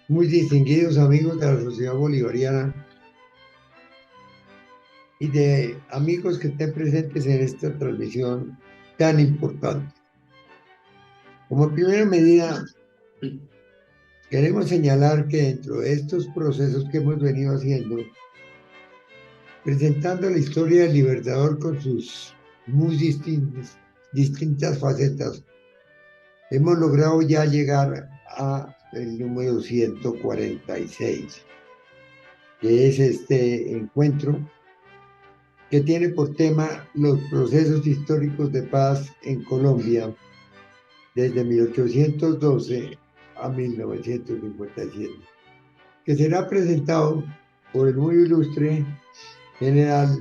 Muy distinguidos amigos de la Sociedad Bolivariana y de amigos que estén presentes en esta transmisión tan importante. Como primera medida, queremos señalar que dentro de estos procesos que hemos venido haciendo, presentando la historia del Libertador con sus muy distintas facetas, hemos logrado ya llegar a el número 146, que es este encuentro que tiene por tema los procesos históricos de paz en Colombia desde 1812 a 1957, que será presentado por el muy ilustre general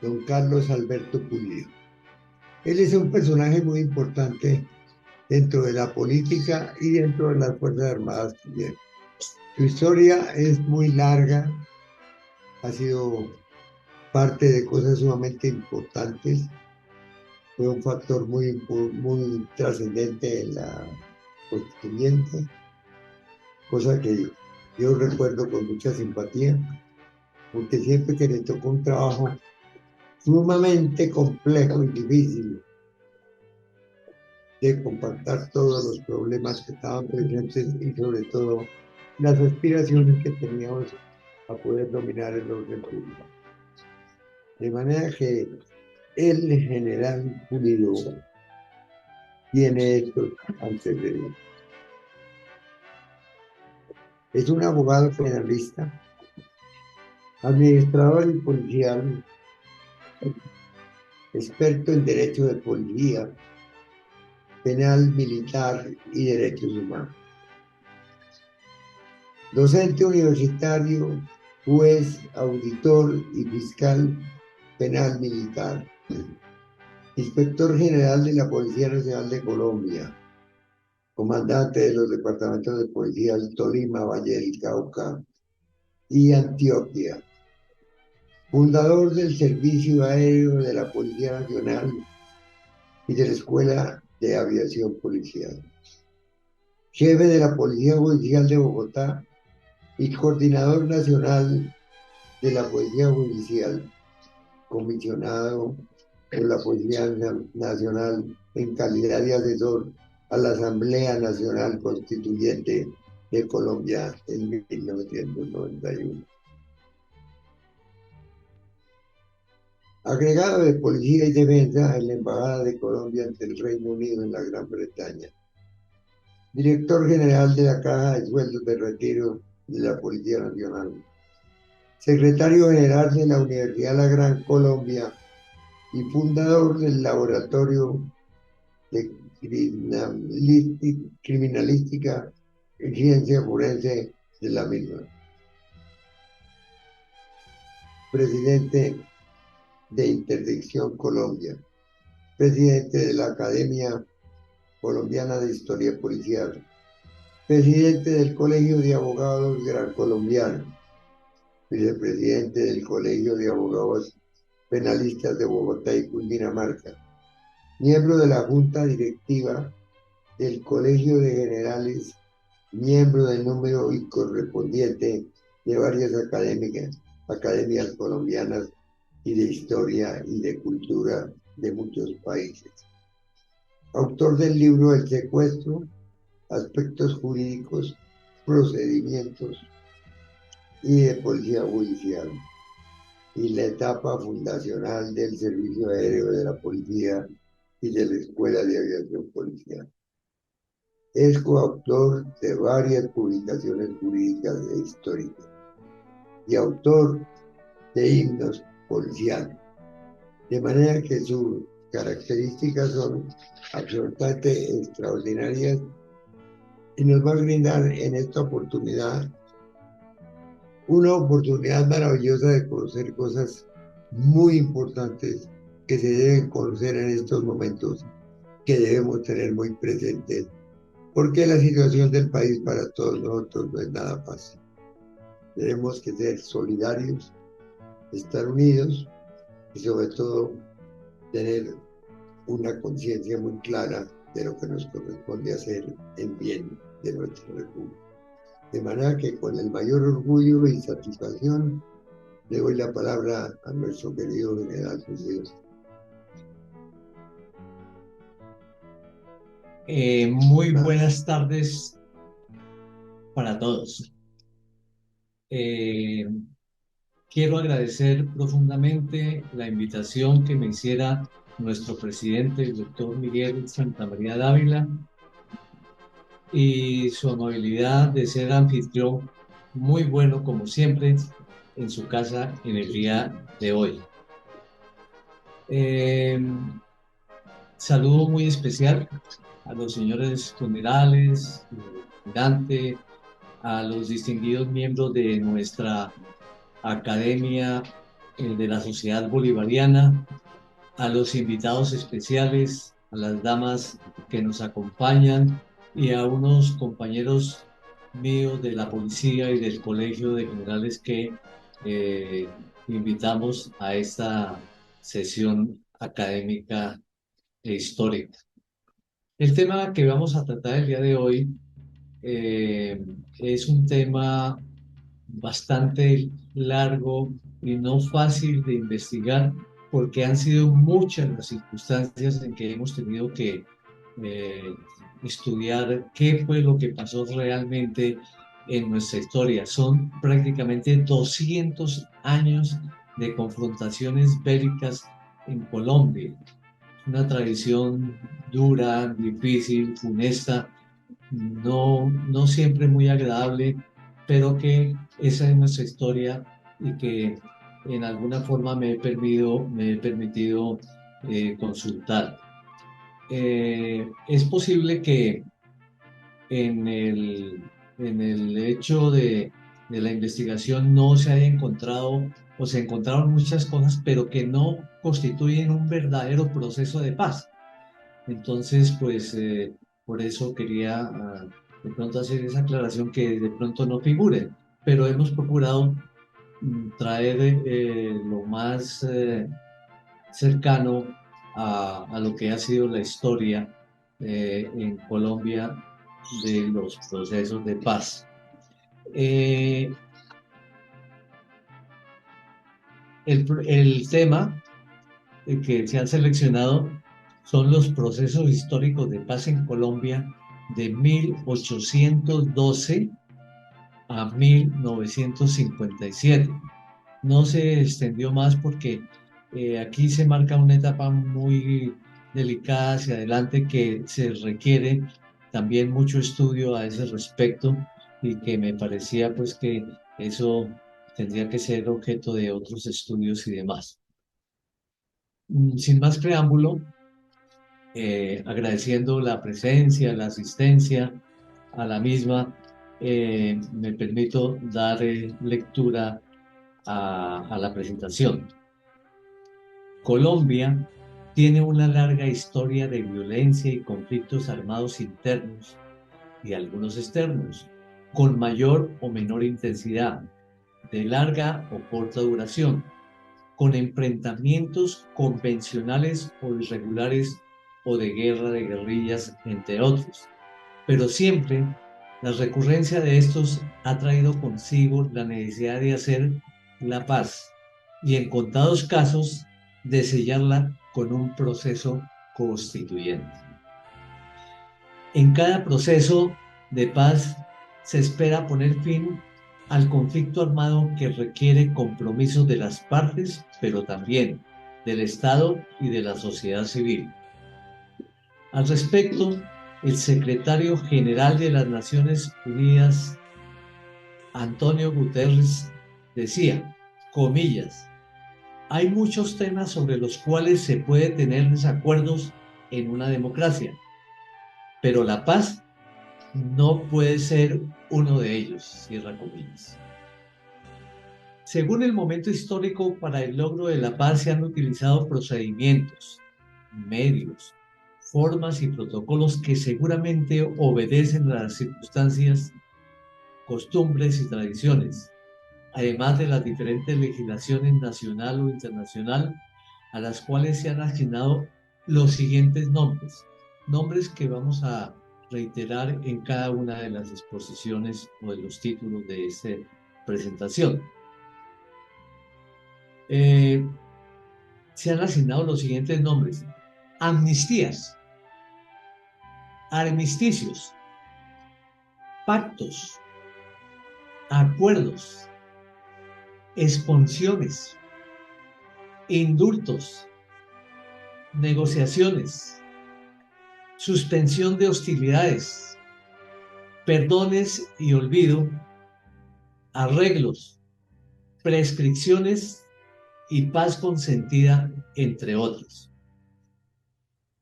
don Carlos Alberto Pulido. Él es un personaje muy importante dentro de la política y dentro de las Fuerzas Armadas también. Su historia es muy larga, ha sido parte de cosas sumamente importantes, fue un factor muy trascendente en la constituyente, cosa que yo recuerdo con mucha simpatía, porque siempre que le tocó un trabajo sumamente complejo y difícil de compactar todos los problemas que estaban presentes y sobre todo las aspiraciones que teníamos a poder dominar el orden público. De manera que el general Pulido tiene estos antecedentes. Es un abogado penalista, administrador y policial, experto en derecho de policía, penal, militar y derechos humanos. Docente universitario, juez, auditor y fiscal penal militar. Inspector general de la Policía Nacional de Colombia. Comandante de los departamentos de policía del Tolima, Valle del Cauca y Antioquia. Fundador del Servicio Aéreo de la Policía Nacional y de la Escuela de Aviación Policial. Jefe de la Policía Judicial de Bogotá y coordinador nacional de la Policía Judicial, comisionado por la Policía Nacional en calidad de asesor a la Asamblea Nacional Constituyente de Colombia en 1991. Agregado de Policía y Defensa en la Embajada de Colombia ante el Reino Unido en la Gran Bretaña. Director General de la Caja de Sueldos de Retiro de la Policía Nacional. Secretario General de la Universidad La Gran Colombia y fundador del Laboratorio de Criminalística y Ciencia Forense de la misma. Presidente de Interdicción Colombia. Presidente de la Academia Colombiana de Historia Policial. Presidente del Colegio de Abogados Gran Colombiano. Vicepresidente del Colegio de Abogados Penalistas de Bogotá y Cundinamarca. Miembro de la Junta Directiva del Colegio de Generales, miembro del número y correspondiente de varias academias colombianas y de historia y de cultura de muchos países. Autor del libro El secuestro, aspectos jurídicos, procedimientos y de policía judicial, y la etapa fundacional del Servicio Aéreo de la Policía y de la Escuela de Aviación Policial. Es coautor de varias publicaciones jurídicas e históricas y autor de himnos policiales, de manera que sus características son absolutamente extraordinarias y nos va a brindar en esta oportunidad una oportunidad maravillosa de conocer cosas muy importantes que se deben conocer en estos momentos, que debemos tener muy presentes, porque la situación del país para todos nosotros no es nada fácil. Tenemos que ser solidarios, estar unidos y sobre todo tener una conciencia muy clara de lo que nos corresponde hacer en bien de nuestra República. De manera que con el mayor orgullo y satisfacción le doy la palabra a nuestro querido general José. Muy buenas tardes para todos. Eh, Quiero agradecer profundamente la invitación que me hiciera nuestro presidente, el doctor Miguel Santamaría Dávila, y su amabilidad de ser anfitrión muy bueno, como siempre, en su casa en el día de hoy. Eh, Saludo muy especial a los señores generales, almirante, a los distinguidos miembros de nuestra academia de la Sociedad Bolivariana, a los invitados especiales, a las damas que nos acompañan y a unos compañeros míos de la policía y del Colegio de Generales que eh, invitamos a esta sesión académica e histórica. El tema que vamos a tratar el día de hoy eh, es un tema bastante largo y no fácil de investigar porque han sido muchas las circunstancias en que hemos tenido que eh, estudiar qué fue lo que pasó realmente en nuestra historia. Son prácticamente 200 años de confrontaciones bélicas en Colombia. Una tradición dura, difícil, funesta, no siempre muy agradable, pero que esa es nuestra historia y que en alguna forma me he permitido consultar. Es posible que en en el hecho de la investigación no se haya encontrado o se encontraron muchas cosas, pero que no constituyen un verdadero proceso de paz. Entonces, pues por eso quería de pronto hacer esa aclaración que de pronto no figure, pero hemos procurado traer lo más cercano a lo que ha sido la historia en Colombia de los procesos de paz. Eh, el tema que se han seleccionado son los procesos históricos de paz en Colombia de 1812 a 1957. No se extendió más porque aquí se marca una etapa muy delicada hacia adelante que se requiere también mucho estudio a ese respecto y que me parecía pues que eso tendría que ser objeto de otros estudios y demás. Sin más preámbulo, agradeciendo la presencia, la asistencia a la misma, me permito dar lectura a la presentación. Colombia tiene una larga historia de violencia y conflictos armados internos y algunos externos, con mayor o menor intensidad, de larga o corta duración, con enfrentamientos convencionales o irregulares o de guerra de guerrillas, entre otros. Pero siempre la recurrencia de estos ha traído consigo la necesidad de hacer la paz y en contados casos de sellarla con un proceso constituyente. En cada proceso de paz se espera poner fin al conflicto armado que requiere compromisos de las partes, pero también del Estado y de la sociedad civil. Al respecto, el secretario general de las Naciones Unidas, Antonio Guterres, decía, comillas, hay muchos temas sobre los cuales se puede tener desacuerdos en una democracia, pero la paz no puede ser uno de ellos, cierra comillas. Según el momento histórico, para el logro de la paz se han utilizado procedimientos, medios, formas y protocolos que seguramente obedecen a las circunstancias, costumbres y tradiciones, además de las diferentes legislaciones nacional o internacional a las cuales se han asignado los siguientes nombres, nombres que vamos reiterar en cada una de las exposiciones o de los títulos de esta presentación. Se han asignado los siguientes nombres: amnistías, armisticios, pactos, acuerdos, expunciones, indultos, negociaciones, suspensión de hostilidades, perdones y olvido, arreglos, prescripciones y paz consentida, entre otros.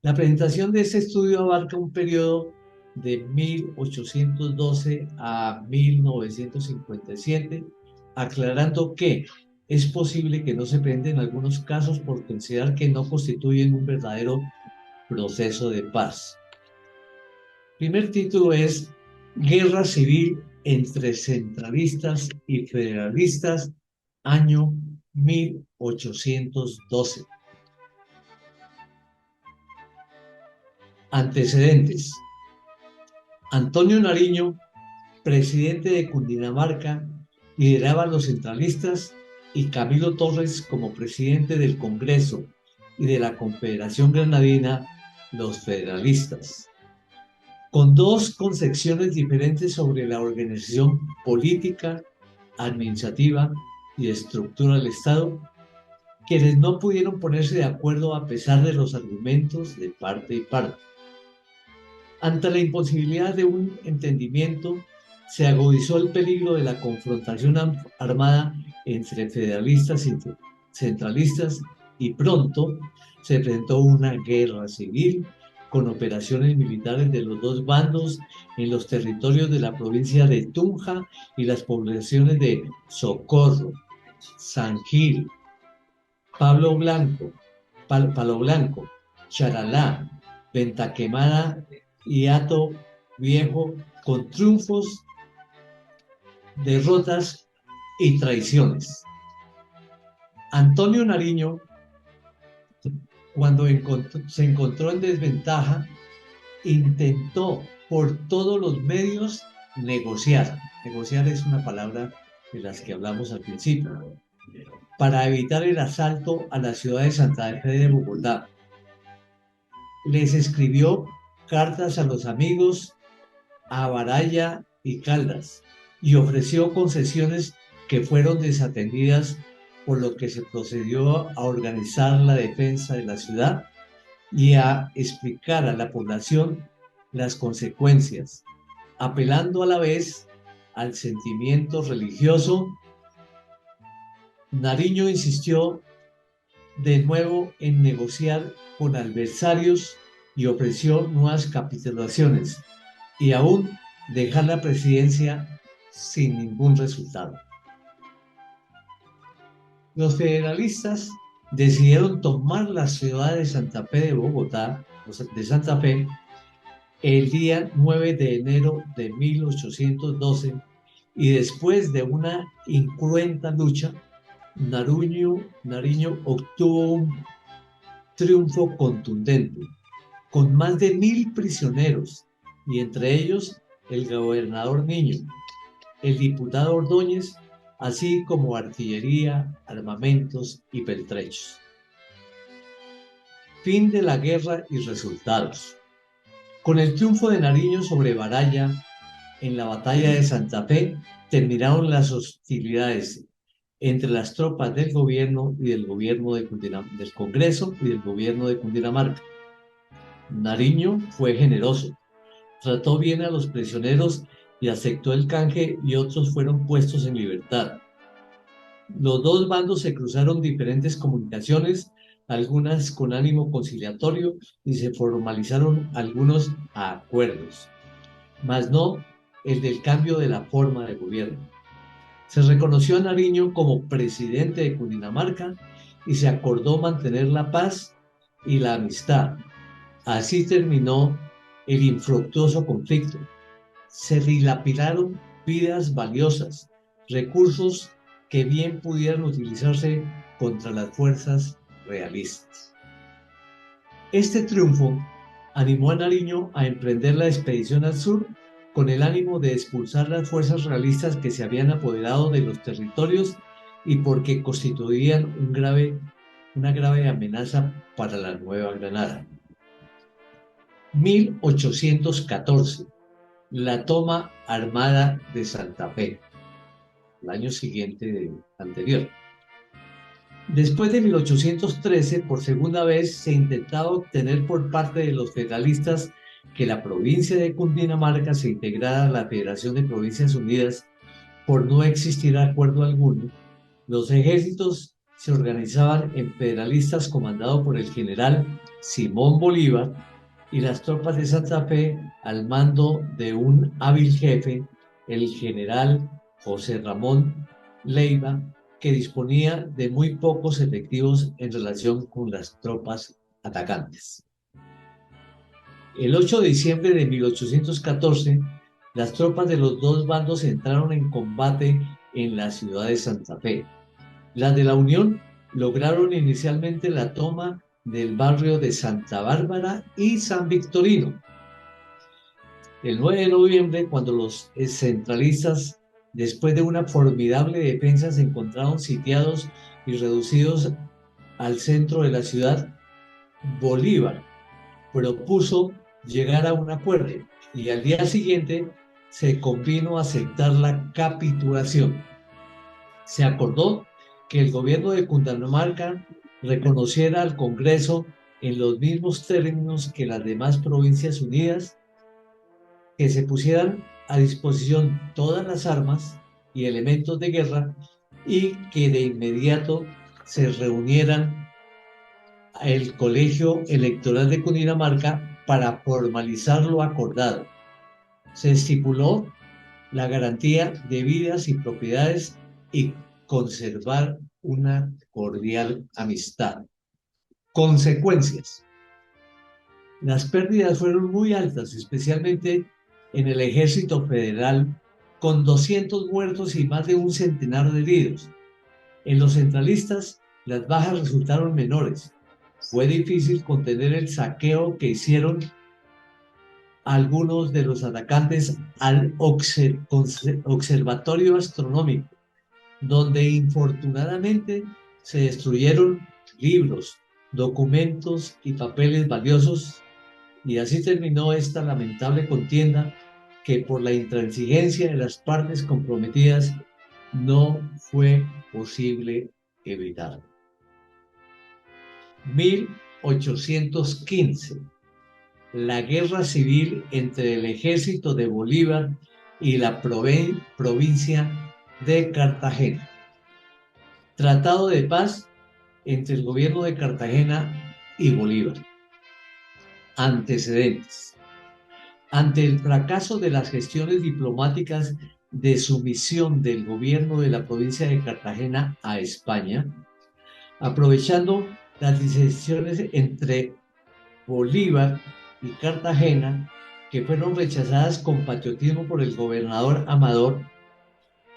La presentación de este estudio abarca un periodo de 1812 a 1957, aclarando que es posible que no se prenda en algunos casos por considerar que no constituyen un verdadero proceso de paz. El primer título es Guerra Civil entre Centralistas y Federalistas, año 1812. Antecedentes. Antonio Nariño, presidente de Cundinamarca, lideraba a los centralistas, y Camilo Torres, como presidente del Congreso y de la Confederación Granadina, los federalistas. Con dos concepciones diferentes sobre la organización política, administrativa y estructura del Estado, quienes no pudieron ponerse de acuerdo a pesar de los argumentos de parte y parte. Ante la imposibilidad de un entendimiento, se agudizó el peligro de la confrontación armada entre federalistas y centralistas, y pronto se presentó una guerra civil con operaciones militares de los dos bandos en los territorios de la provincia de Tunja y las poblaciones de Socorro, San Gil, Palo Blanco, Charalá, Venta Quemada y Hato Viejo, con triunfos, derrotas y traiciones. Antonio Nariño, cuando se encontró en desventaja, intentó por todos los medios negociar. Negociar es una palabra de las que hablamos al principio, para evitar el asalto a la ciudad de Santa Fe de Bogotá. Les escribió cartas a los amigos, a Baraya y Caldas, y ofreció concesiones que fueron desatendidas, por lo que se procedió a organizar la defensa de la ciudad y a explicar a la población las consecuencias, apelando a la vez al sentimiento religioso. Nariño insistió de nuevo en negociar con adversarios y ofreció nuevas capitulaciones, y aún dejar la presidencia sin ningún resultado. Los federalistas decidieron tomar la ciudad de Santa Fe de Bogotá, de Santa Fe, el día 9 de enero de 1812, y después de una incruenta lucha, Nariño obtuvo un triunfo contundente, con más de 1000 prisioneros, y entre ellos el gobernador Niño, el diputado Ordóñez, así como artillería, armamentos y pertrechos. Fin de la guerra y resultados. Con el triunfo de Nariño sobre Baraya en la batalla de Santa Fe, terminaron las hostilidades entre las tropas del gobierno y del Congreso y del gobierno de Cundinamarca. Nariño fue generoso, trató bien a los prisioneros y aceptó el canje, y otros fueron puestos en libertad. Los dos bandos se cruzaron diferentes comunicaciones, algunas con ánimo conciliatorio, y se formalizaron algunos acuerdos, mas no el del cambio de la forma de gobierno. Se reconoció a Nariño como presidente de Cundinamarca y se acordó mantener la paz y la amistad. Así terminó el infructuoso conflicto. Se dilapidaron vidas valiosas, recursos que bien pudieran utilizarse contra las fuerzas realistas. Este triunfo animó a Nariño a emprender la expedición al sur con el ánimo de expulsar las fuerzas realistas que se habían apoderado de los territorios y porque constituían una grave amenaza para la Nueva Granada. 1814, la toma armada de Santa Fe, el año siguiente anterior. Después de 1813, por segunda vez, se intentaba obtener por parte de los federalistas que la provincia de Cundinamarca se integrara a la Federación de Provincias Unidas. Por no existir acuerdo alguno, los ejércitos se organizaban en federalistas comandados por el general Simón Bolívar y las tropas de Santa Fe al mando de un hábil jefe, el general José Ramón Leiva, que disponía de muy pocos efectivos en relación con las tropas atacantes. El 8 de diciembre de 1814, las tropas de los dos bandos entraron en combate en la ciudad de Santa Fe. Las de la Unión lograron inicialmente la toma del barrio de Santa Bárbara y San Victorino. El 9 de noviembre, cuando los centralistas, después de una formidable defensa, se encontraron sitiados y reducidos al centro de la ciudad, Bolívar propuso llegar a un acuerdo y al día siguiente se convino a aceptar la capitulación. Se acordó que el gobierno de Cundinamarca reconociera al Congreso en los mismos términos que las demás provincias unidas, que se pusieran a disposición todas las armas y elementos de guerra y que de inmediato se reunieran el Colegio Electoral de Cundinamarca para formalizar lo acordado. Se estipuló la garantía de vidas y propiedades y conservar una cordial amistad. Consecuencias. Las pérdidas fueron muy altas, especialmente en el ejército federal, con 200 muertos y más de un centenar de heridos. En los centralistas, las bajas resultaron menores. Fue difícil contener el saqueo que hicieron algunos de los atacantes al observatorio astronómico, donde infortunadamente se destruyeron libros, documentos y papeles valiosos, y así terminó esta lamentable contienda que por la intransigencia de las partes comprometidas no fue posible evitar. 1815. La guerra civil entre el ejército de Bolívar y la provincia de Cartagena. Tratado de paz entre el gobierno de Cartagena y Bolívar. Antecedentes. Ante el fracaso de las gestiones diplomáticas de sumisión del gobierno de la provincia de Cartagena a España, aprovechando las disensiones entre Bolívar y Cartagena, que fueron rechazadas con patriotismo por el gobernador Amador,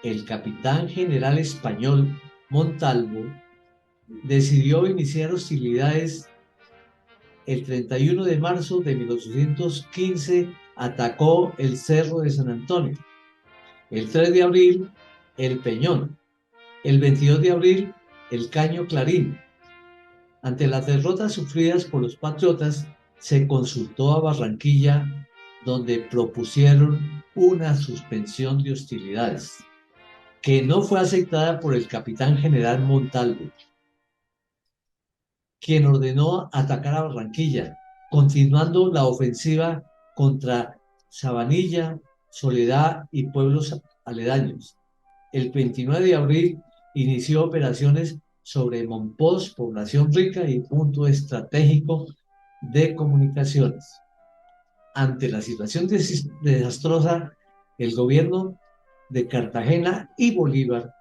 el capitán general español Montalvo decidió iniciar hostilidades. El 31 de marzo de 1815 atacó el Cerro de San Antonio. El 3 de abril, el Peñón. El 22 de abril, el Caño Clarín. Ante las derrotas sufridas por los patriotas, se consultó a Barranquilla, donde propusieron una suspensión de hostilidades, que no fue aceptada por el capitán general Montalvo, quien ordenó atacar a Barranquilla, continuando la ofensiva contra Sabanilla, Soledad y pueblos aledaños. El 29 de abril inició operaciones sobre Monpós, población rica y punto estratégico de comunicaciones. Ante la situación desastrosa, el gobierno de Cartagena y Bolívar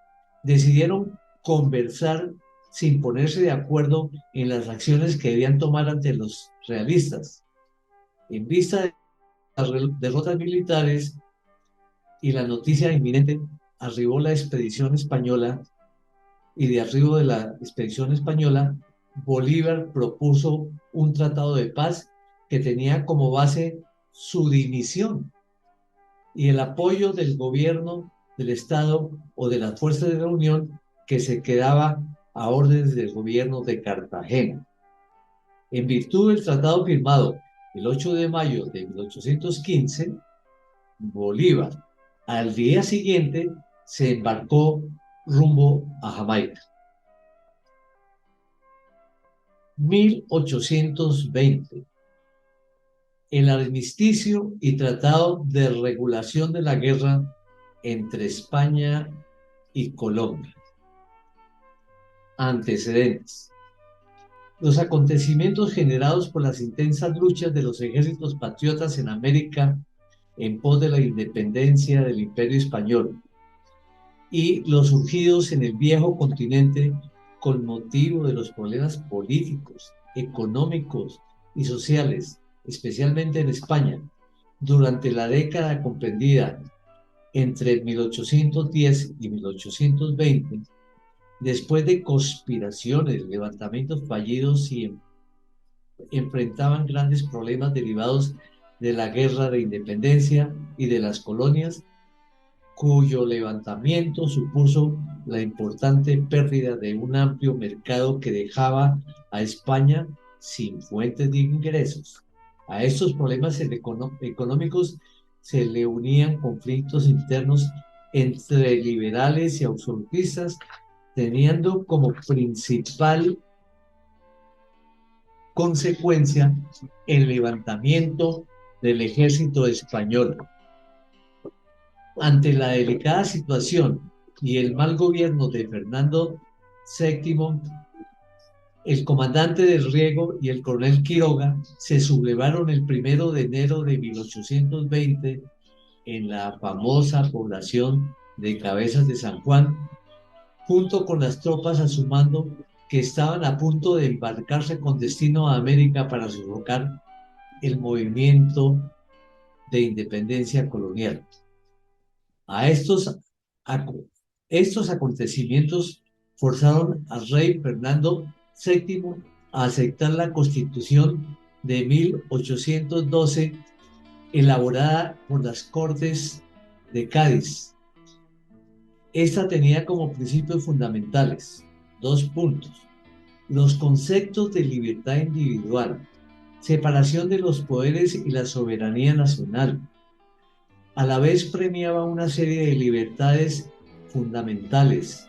decidieron conversar sin ponerse de acuerdo en las acciones que debían tomar ante los realistas. En vista de las derrotas militares y la noticia inminente, arribó la expedición española, y de arribo de la expedición española, Bolívar propuso un tratado de paz que tenía como base su dimisión y el apoyo del gobierno del Estado o de las fuerzas de la Unión que se quedaba a órdenes del gobierno de Cartagena. En virtud del tratado firmado el 8 de mayo de 1815, Bolívar al día siguiente se embarcó rumbo a Jamaica. 1820. El armisticio y tratado de regulación de la guerra entre España y Colombia. Antecedentes. Los acontecimientos generados por las intensas luchas de los ejércitos patriotas en América en pos de la independencia del Imperio Español y los surgidos en el viejo continente con motivo de los problemas políticos, económicos y sociales, especialmente en España, durante la década comprendida entre 1810 y 1820, después de conspiraciones, levantamientos fallidos y enfrentaban grandes problemas derivados de la guerra de independencia y de las colonias, cuyo levantamiento supuso la importante pérdida de un amplio mercado que dejaba a España sin fuentes de ingresos. A estos problemas económicos se le unían conflictos internos entre liberales y absolutistas, teniendo como principal consecuencia el levantamiento del ejército español. Ante la delicada situación y el mal gobierno de Fernando VII, el comandante del Riego y el coronel Quiroga se sublevaron el 1 de enero de 1820 en la famosa población de Cabezas de San Juan, junto con las tropas a su mando que estaban a punto de embarcarse con destino a América para sofocar el movimiento de independencia colonial. A estos acontecimientos forzaron al rey Fernando VII a aceptar la Constitución de 1812 elaborada por las Cortes de Cádiz. Esta tenía como principios fundamentales 2 puntos: los conceptos de libertad individual, separación de los poderes y la soberanía nacional. A la vez premiaba una serie de libertades fundamentales.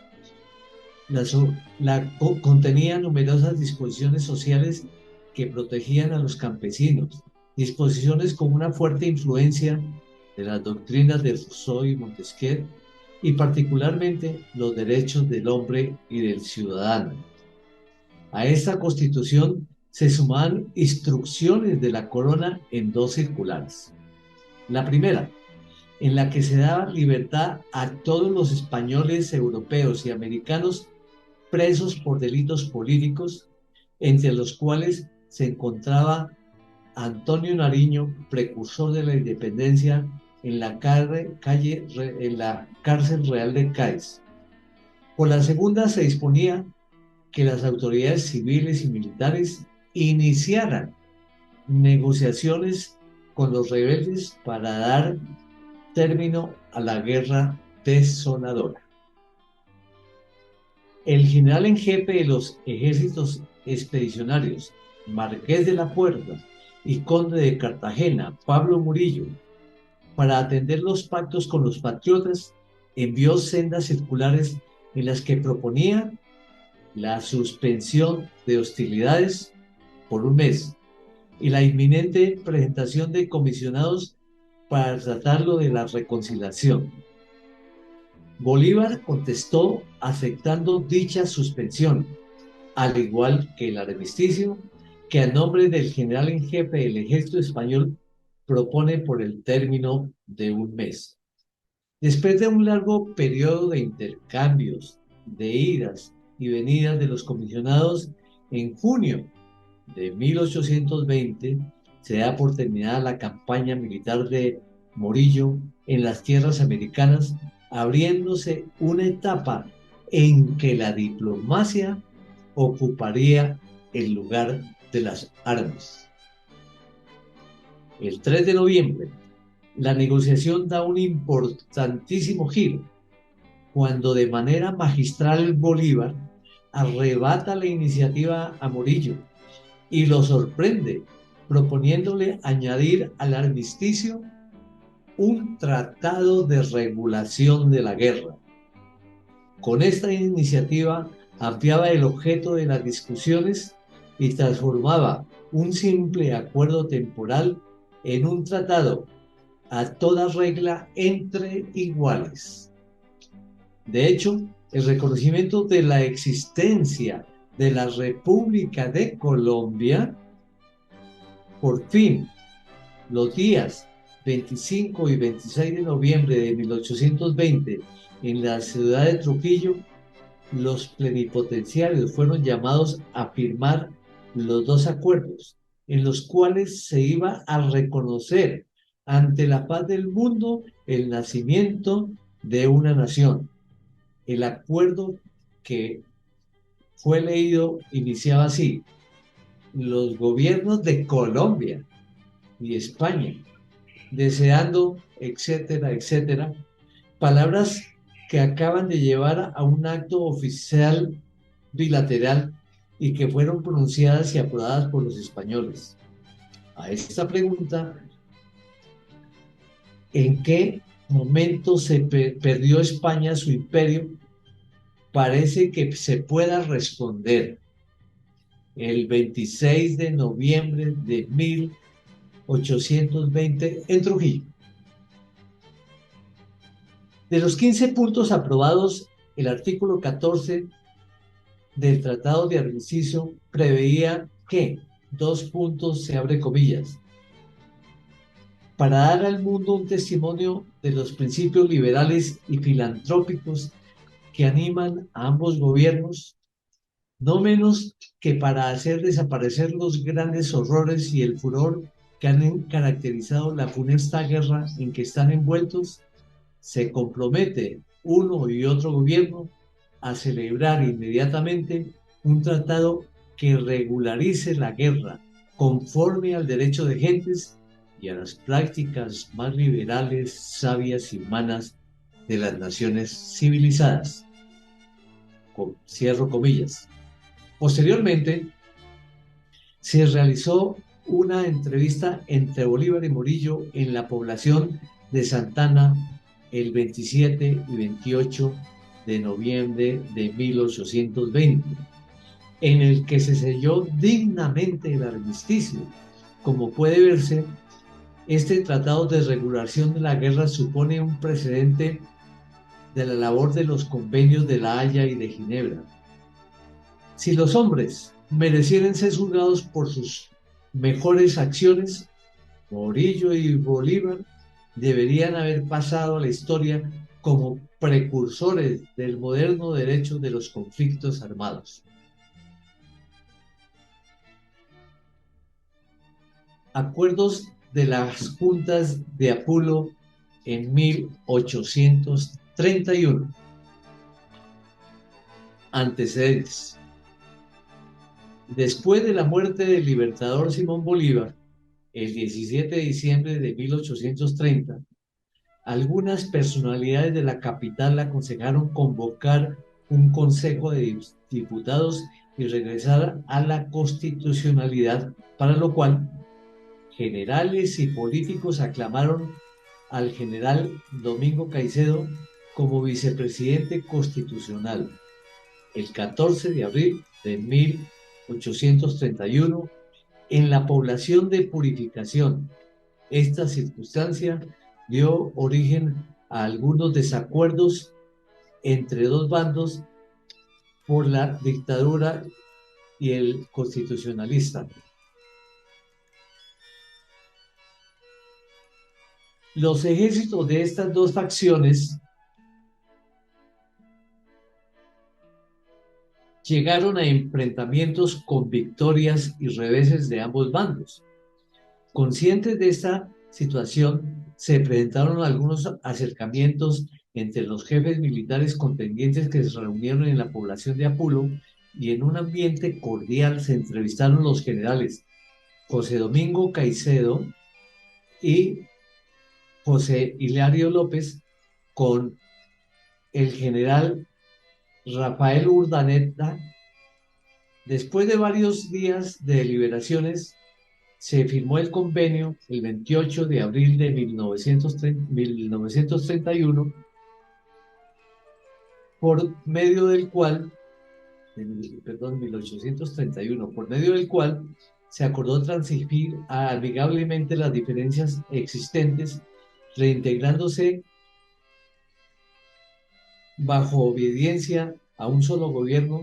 Contenía numerosas disposiciones sociales que protegían a los campesinos, disposiciones con una fuerte influencia de las doctrinas de Rousseau y Montesquieu, y particularmente los derechos del hombre y del ciudadano. A esta constitución se sumaban instrucciones de la corona en 2 circulares. La primera, en la que se daba libertad a todos los españoles, europeos y americanos presos por delitos políticos, entre los cuales se encontraba Antonio Nariño, precursor de la independencia, en la cárcel real de Cádiz. Por la segunda se disponía que las autoridades civiles y militares iniciaran negociaciones con los rebeldes para dar término a la guerra desoladora. El general en jefe de los ejércitos expedicionarios, Marqués de la Puerta y conde de Cartagena, Pablo Murillo, para atender los pactos con los patriotas, envió sendas circulares en las que proponía la suspensión de hostilidades por 1 mes y la inminente presentación de comisionados para tratarlo de la reconciliación. Bolívar contestó aceptando dicha suspensión, al igual que el armisticio, que a nombre del general en jefe del ejército español propone por el término de 1 mes. Después de un largo periodo de intercambios, de idas y venidas de los comisionados, en junio de 1820 se da por terminada la campaña militar de Morillo en las tierras americanas, abriéndose una etapa en que la diplomacia ocuparía el lugar de las armas. El 3 de noviembre, la negociación da un importantísimo giro cuando de manera magistral Bolívar arrebata la iniciativa a Morillo y lo sorprende, proponiéndole añadir al armisticio un tratado de regulación de la guerra. Con esta iniciativa ampliaba el objeto de las discusiones y transformaba un simple acuerdo temporal en un tratado a toda regla entre iguales. De hecho, el reconocimiento de la existencia de la República de Colombia, por fin, los días 25 y 26 de noviembre de 1820, en la ciudad de Trujillo, los plenipotenciarios fueron llamados a firmar los dos acuerdos, en los cuales se iba a reconocer ante la paz del mundo el nacimiento de una nación. El acuerdo que fue leído iniciaba así: los gobiernos de Colombia y España, deseando, etcétera, etcétera, palabras que acaban de llevar a un acto oficial bilateral y que fueron pronunciadas y aprobadas por los españoles. A esta pregunta, ¿en qué momento se perdió España su imperio? Parece que se pueda responder el 26 de noviembre de 1820 en Trujillo. De los 15 puntos aprobados, el artículo 14 del Tratado de Armisticio preveía que, dos puntos, se abre comillas, para dar al mundo un testimonio de los principios liberales y filantrópicos que animan a ambos gobiernos, no menos que para hacer desaparecer los grandes horrores y el furor que han caracterizado la funesta guerra en que están envueltos, se compromete uno y otro gobierno a celebrar inmediatamente un tratado que regularice la guerra conforme al derecho de gentes y a las prácticas más liberales, sabias y humanas de las naciones civilizadas. Cierro comillas. Posteriormente, se realizó una entrevista entre Bolívar y Morillo en la población de Santana el 27 y 28 de noviembre de 1820, en el que se selló dignamente el armisticio. Como puede verse, este tratado de regulación de la guerra supone un precedente de la labor de los convenios de La Haya y de Ginebra. Si los hombres merecieran ser juzgados por sus mejores acciones, Morillo y Bolívar deberían haber pasado a la historia como precursores del moderno derecho de los conflictos armados. Acuerdos de las juntas de Apulo en 1831. Antecedentes. Después de la muerte del libertador Simón Bolívar, el 17 de diciembre de 1830, algunas personalidades de la capital aconsejaron convocar un consejo de diputados y regresar a la constitucionalidad, para lo cual generales y políticos aclamaron al general Domingo Caicedo como vicepresidente constitucional. El 14 de abril de 1831, en la población de Purificación. Esta circunstancia dio origen a algunos desacuerdos entre dos bandos por la dictadura y el constitucionalista. Los ejércitos de estas dos facciones llegaron a enfrentamientos con victorias y reveses de ambos bandos. Conscientes de esta situación, se presentaron algunos acercamientos entre los jefes militares contendientes que se reunieron en la población de Apulo, y en un ambiente cordial se entrevistaron los generales José Domingo Caicedo y José Hilario López con el general Rafael Urdaneta. Después de varios días de deliberaciones, se firmó el convenio el 28 de abril de 1931, por medio del cual, perdón, 1831, por medio del cual se acordó transigir amigablemente las diferencias existentes, reintegrándose bajo obediencia a un solo gobierno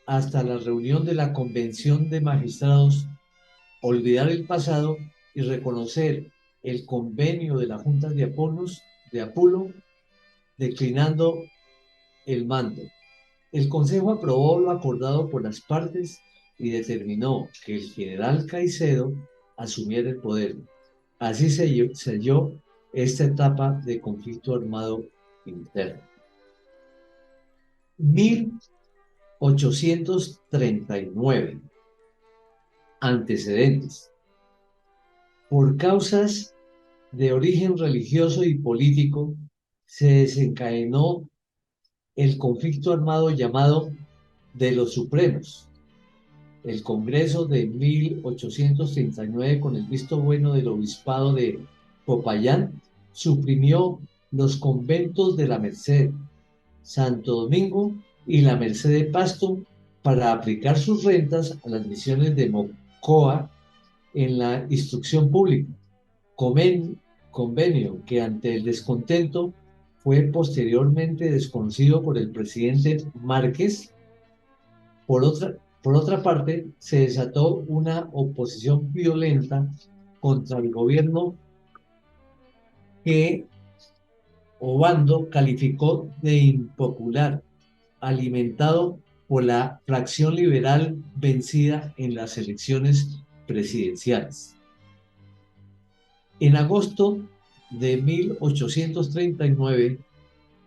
hasta la reunión de la Convención de Magistrados, olvidar el pasado y reconocer el convenio de la Junta de Apulo, declinando el mando. El Consejo aprobó lo acordado por las partes y determinó que el general Caicedo asumiera el poder. Así selló esta etapa de conflicto armado interno. 1839. Antecedentes. Por causas de origen religioso y político, se desencadenó el conflicto armado llamado de los Supremos. El Congreso de 1839, con el visto bueno del obispado de Popayán, suprimió los conventos de la Merced, Santo Domingo y la Merced de Pasto para aplicar sus rentas a las misiones de Mocoa en la instrucción pública. Convenio que, ante el descontento, fue posteriormente desconocido por el presidente Márquez. Por otra parte, se desató una oposición violenta contra el gobierno que Obando calificó de impopular, alimentado por la fracción liberal vencida en las elecciones presidenciales. En agosto de 1839,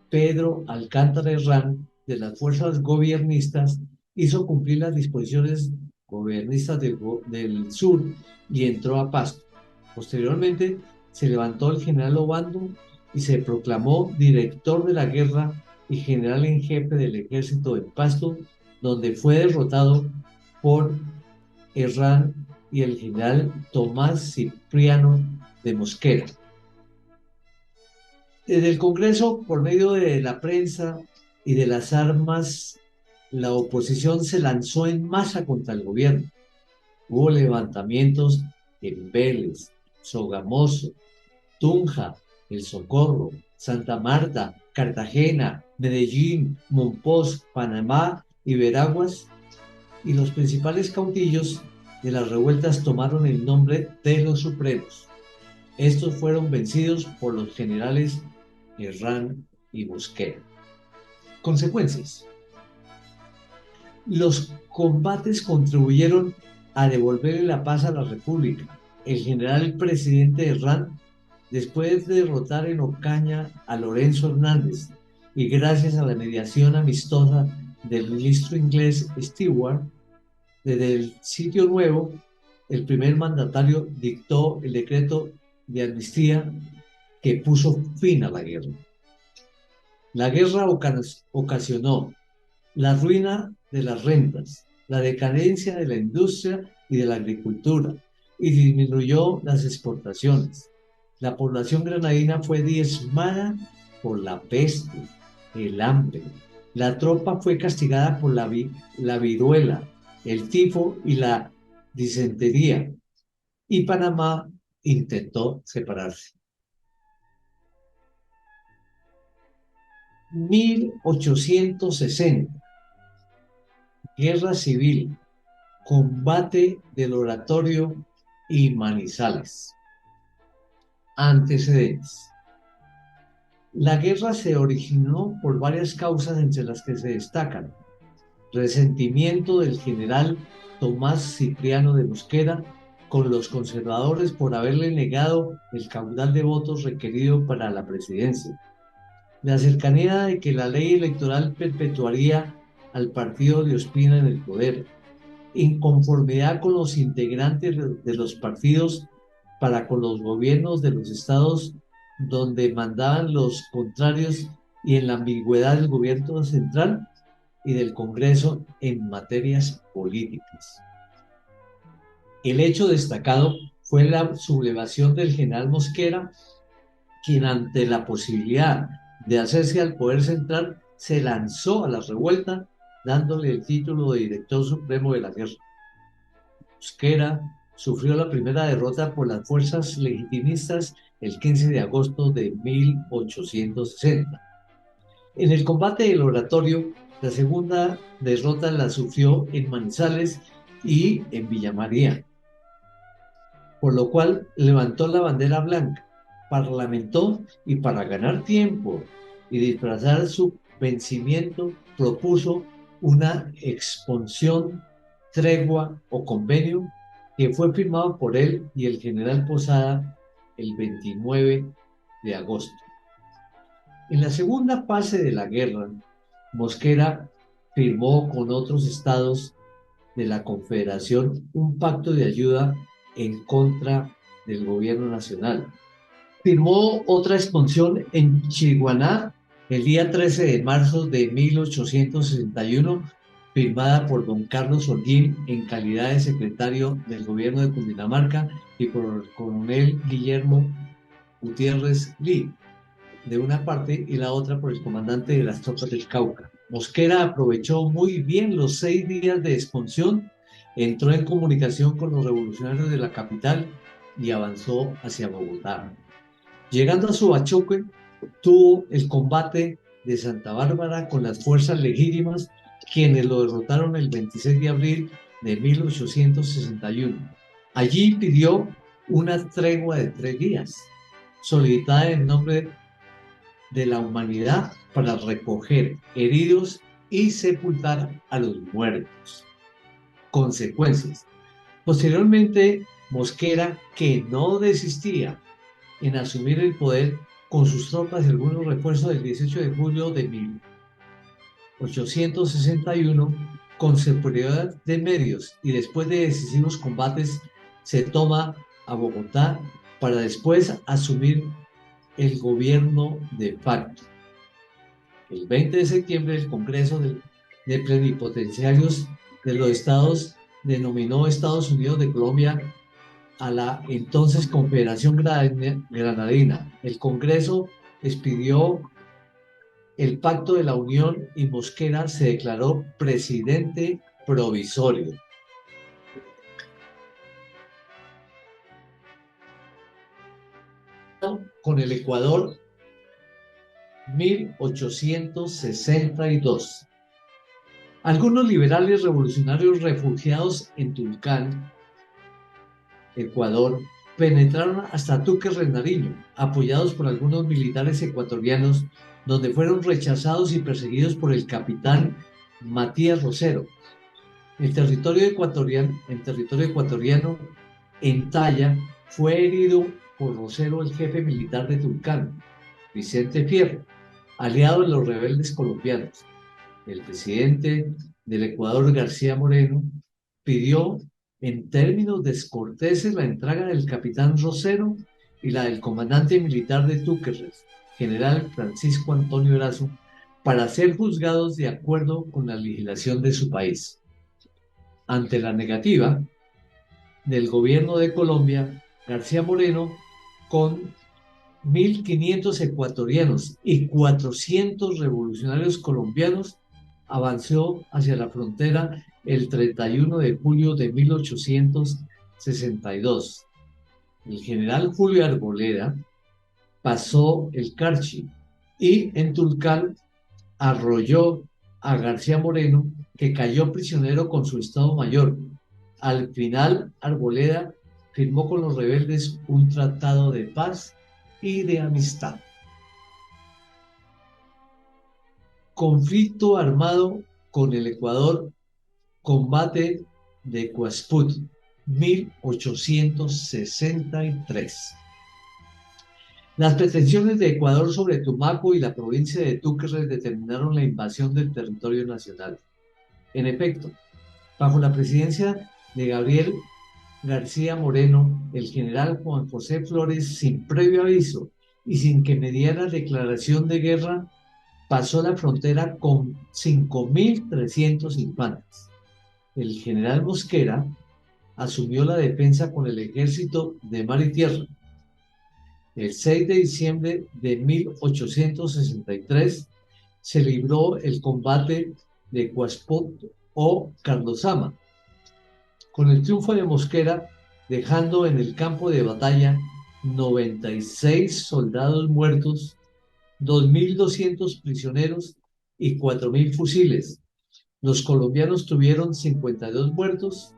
Pedro Alcántara Herrán, de las fuerzas gobiernistas, hizo cumplir las disposiciones gobiernistas del sur y entró a Pasto. Posteriormente, se levantó el general Obando y se proclamó director de la guerra y general en jefe del ejército de Pasto, donde fue derrotado por Herrán y el general Tomás Cipriano de Mosquera. Desde el Congreso, por medio de la prensa y de las armas, la oposición se lanzó en masa contra el gobierno. Hubo levantamientos en Vélez, Sogamoso, Tunja, El Socorro, Santa Marta, Cartagena, Medellín, Monpós, Panamá y Veraguas, y los principales caudillos de las revueltas tomaron el nombre de los Supremos. Estos fueron vencidos por los generales Herrán y Mosquera. Consecuencias. Los combates contribuyeron a devolverle la paz a la República. El general presidente Herrán, después de derrotar en Ocaña a Lorenzo Hernández y gracias a la mediación amistosa del ministro inglés Stewart, desde el Sitio Nuevo, el primer mandatario dictó el decreto de amnistía que puso fin a la guerra. La guerra ocasionó la ruina de las rentas, la decadencia de la industria y de la agricultura, y disminuyó las exportaciones. La población granadina fue diezmada por la peste, el hambre. La tropa fue castigada por la viruela, el tifo y la disentería, y Panamá intentó separarse. 1860. Guerra civil, combate del Oratorio y Manizales. Antecedentes. La guerra se originó por varias causas, entre las que se destacan: resentimiento del general Tomás Cipriano de Mosquera con los conservadores por haberle negado el caudal de votos requerido para la presidencia; la cercanía de que la ley electoral perpetuaría al partido de Ospina en el poder; inconformidad con los integrantes de los partidos para con los gobiernos de los estados donde mandaban los contrarios y en la ambigüedad del gobierno central y del Congreso en materias políticas. El hecho destacado fue la sublevación del general Mosquera, quien ante la posibilidad de hacerse al poder central se lanzó a la revuelta dándole el título de director supremo de la guerra. Mosquera sufrió la primera derrota por las fuerzas legitimistas el 15 de agosto de 1860. En el combate del Oratorio, la segunda derrota la sufrió en Manizales y en Villa María, por lo cual levantó la bandera blanca, parlamentó y para ganar tiempo y disfrazar su vencimiento propuso una expulsión, tregua o convenio que fue firmado por él y el general Posada el 29 de agosto. En la segunda fase de la guerra, Mosquera firmó con otros estados de la Confederación un pacto de ayuda en contra del gobierno nacional. Firmó otra expulsión en Chiriguaná el día 13 de marzo de 1861, firmada por don Carlos Holguín en calidad de secretario del gobierno de Cundinamarca y por el coronel Guillermo Gutiérrez Lee, de una parte, y la otra por el comandante de las tropas del Cauca. Mosquera aprovechó muy bien los 6 días de expulsión, entró en comunicación con los revolucionarios de la capital y avanzó hacia Bogotá. Llegando a Subachoque, tuvo el combate de Santa Bárbara con las fuerzas legítimas, quienes lo derrotaron el 26 de abril de 1861. Allí pidió una tregua de 3 días, solicitada en nombre de la humanidad para recoger heridos y sepultar a los muertos. Consecuencias. Posteriormente, Mosquera, que no desistía en asumir el poder con sus tropas y algunos refuerzos del 18 de julio de 1861, con superioridad de medios y después de decisivos combates, se toma a Bogotá para después asumir el gobierno de facto. El 20 de septiembre, el Congreso de Plenipotenciarios de los Estados denominó Estados Unidos de Colombia a la entonces Confederación Granadina. El Congreso expidió el Pacto de la Unión y Mosquera se declaró presidente provisorio. Con el Ecuador, 1862. Algunos liberales revolucionarios refugiados en Tulcán, Ecuador, penetraron hasta Túquerres de Nariño, apoyados por algunos militares ecuatorianos, donde fueron rechazados y perseguidos por el capitán Matías Rosero. En territorio ecuatoriano, en Talla, fue herido por Rosero el jefe militar de Tulcán, Vicente Fierro, aliado de los rebeldes colombianos. El presidente del Ecuador, García Moreno, pidió en términos descorteses la entrega del capitán Rosero y la del comandante militar de Túquerres, general Francisco Antonio Erazo, para ser juzgados de acuerdo con la legislación de su país. Ante la negativa del gobierno de Colombia, García Moreno, con 1.500 ecuatorianos y 400 revolucionarios colombianos, avanzó hacia la frontera el 31 de julio de 1862. El general Julio Arboleda pasó el Carchi y en Tulcán arrolló a García Moreno, que cayó prisionero con su Estado Mayor. Al final, Arboleda firmó con los rebeldes un tratado de paz y de amistad. Conflicto armado con el Ecuador, combate de Cuasput, 1863. Las pretensiones de Ecuador sobre Tumaco y la provincia de Túquerres determinaron la invasión del territorio nacional. En efecto, bajo la presidencia de Gabriel García Moreno, el general Juan José Flores, sin previo aviso y sin que mediara declaración de guerra, pasó la frontera con 5.300 infantes. El general Mosquera asumió la defensa con el ejército de mar y tierra. El 6 de diciembre de 1863 se libró el combate de Cuaspot o Carlosama, con el triunfo de Mosquera, dejando en el campo de batalla 96 soldados muertos, 2.200 prisioneros y 4.000 fusiles. Los colombianos tuvieron 52 muertos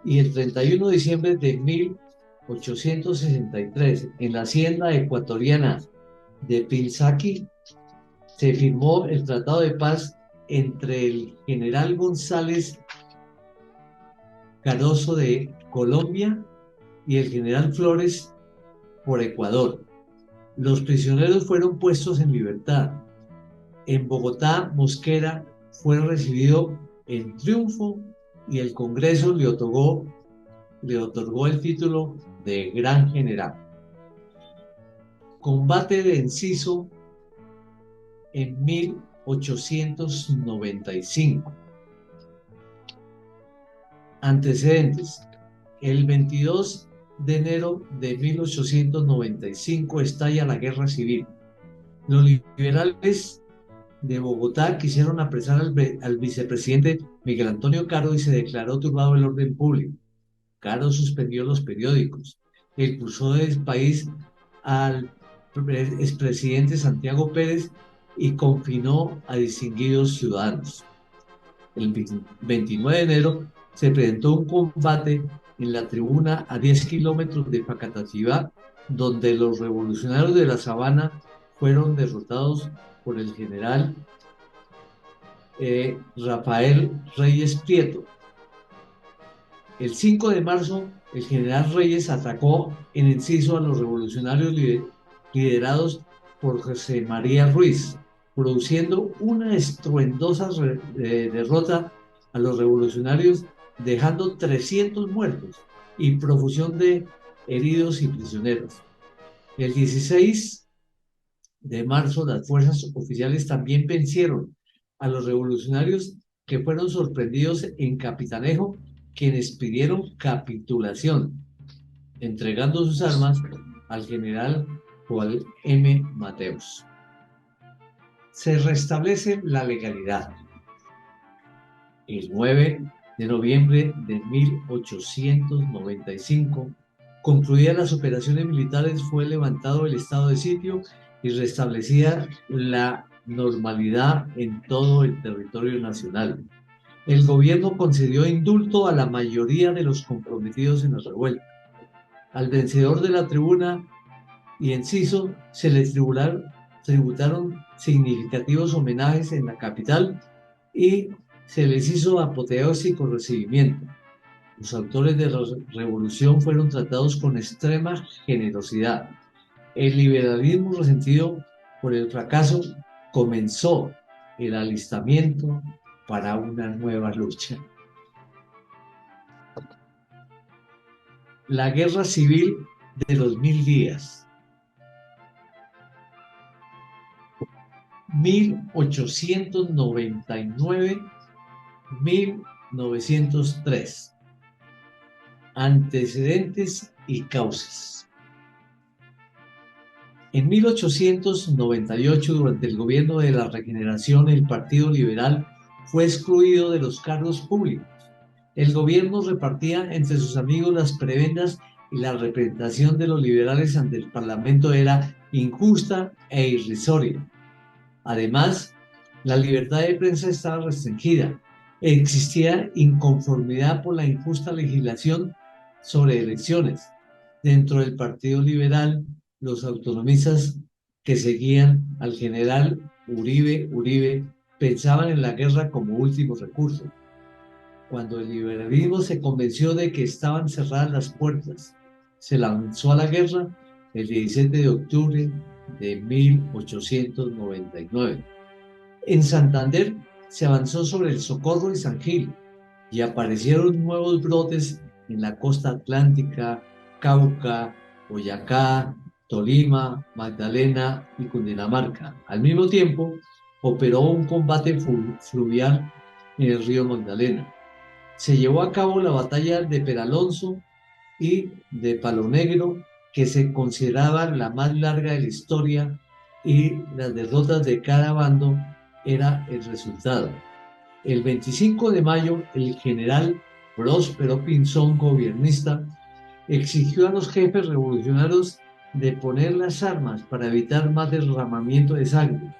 y el 31 de diciembre de 1863, en la hacienda ecuatoriana de Pilsaqui, se firmó el Tratado de Paz entre el general González Carozo de Colombia y el general Flores por Ecuador. Los prisioneros fueron puestos en libertad. En Bogotá, Mosquera fue recibido en triunfo y el Congreso le otorgó el título de Gran General. Combate de Enciso en 1895. Antecedentes. El 22 de enero de 1895 estalla la Guerra Civil. Los liberales de Bogotá quisieron apresar al vicepresidente Miguel Antonio Caro y se declaró turbado el orden público. Caro suspendió los periódicos, expulsó del país al expresidente Santiago Pérez y confinó a distinguidos ciudadanos. El 29 de enero se presentó un combate en la tribuna a 10 kilómetros de Facatativá, donde los revolucionarios de la Sabana fueron derrotados por el general Rafael Reyes Prieto. El 5 de marzo, el general Reyes atacó en Enciso a los revolucionarios liderados por José María Ruiz, produciendo una estruendosa derrota a los revolucionarios, dejando 300 muertos y profusión de heridos y prisioneros. El 16 de marzo, las fuerzas oficiales también vencieron a los revolucionarios, que fueron sorprendidos en Capitanejo, quienes pidieron capitulación, entregando sus armas al general Juan M. Mateos. Se restablece la legalidad. El 9 de noviembre de 1895, concluidas las operaciones militares, fue levantado el estado de sitio y restablecida la normalidad en todo el territorio nacional. El gobierno concedió indulto a la mayoría de los comprometidos en la revuelta. Al vencedor de la tribuna y Enciso se le tributaron significativos homenajes en la capital y se les hizo apoteósico recibimiento. Los autores de la revolución fueron tratados con extrema generosidad. El liberalismo, resentido por el fracaso, comenzó el alistamiento para una nueva lucha. La Guerra Civil de los 1000 días. 1899-1903. Antecedentes y causas. En 1898, durante el gobierno de la Regeneración, el Partido Liberal fue excluido de los cargos públicos. El gobierno repartía entre sus amigos las prebendas y la representación de los liberales ante el Parlamento era injusta e irrisoria. Además, la libertad de prensa estaba restringida. Existía inconformidad por la injusta legislación sobre elecciones. Dentro del Partido Liberal, los autonomistas que seguían al general Uribe pensaban en la guerra como último recurso. Cuando el liberalismo se convenció de que estaban cerradas las puertas, se lanzó a la guerra el 17 de octubre de 1899. En Santander se avanzó sobre el Socorro y San Gil y aparecieron nuevos brotes en la costa atlántica, Cauca, Boyacá, Tolima, Magdalena y Cundinamarca. Al mismo tiempo, operó un combate fluvial en el río Magdalena. Se llevó a cabo la batalla de Peralonso y de Palo Negro, que se consideraba la más larga de la historia, y las derrotas de cada bando era el resultado. El 25 de mayo, el general Próspero Pinzón, gobiernista, exigió a los jefes revolucionarios de poner las armas para evitar más derramamiento de sangre,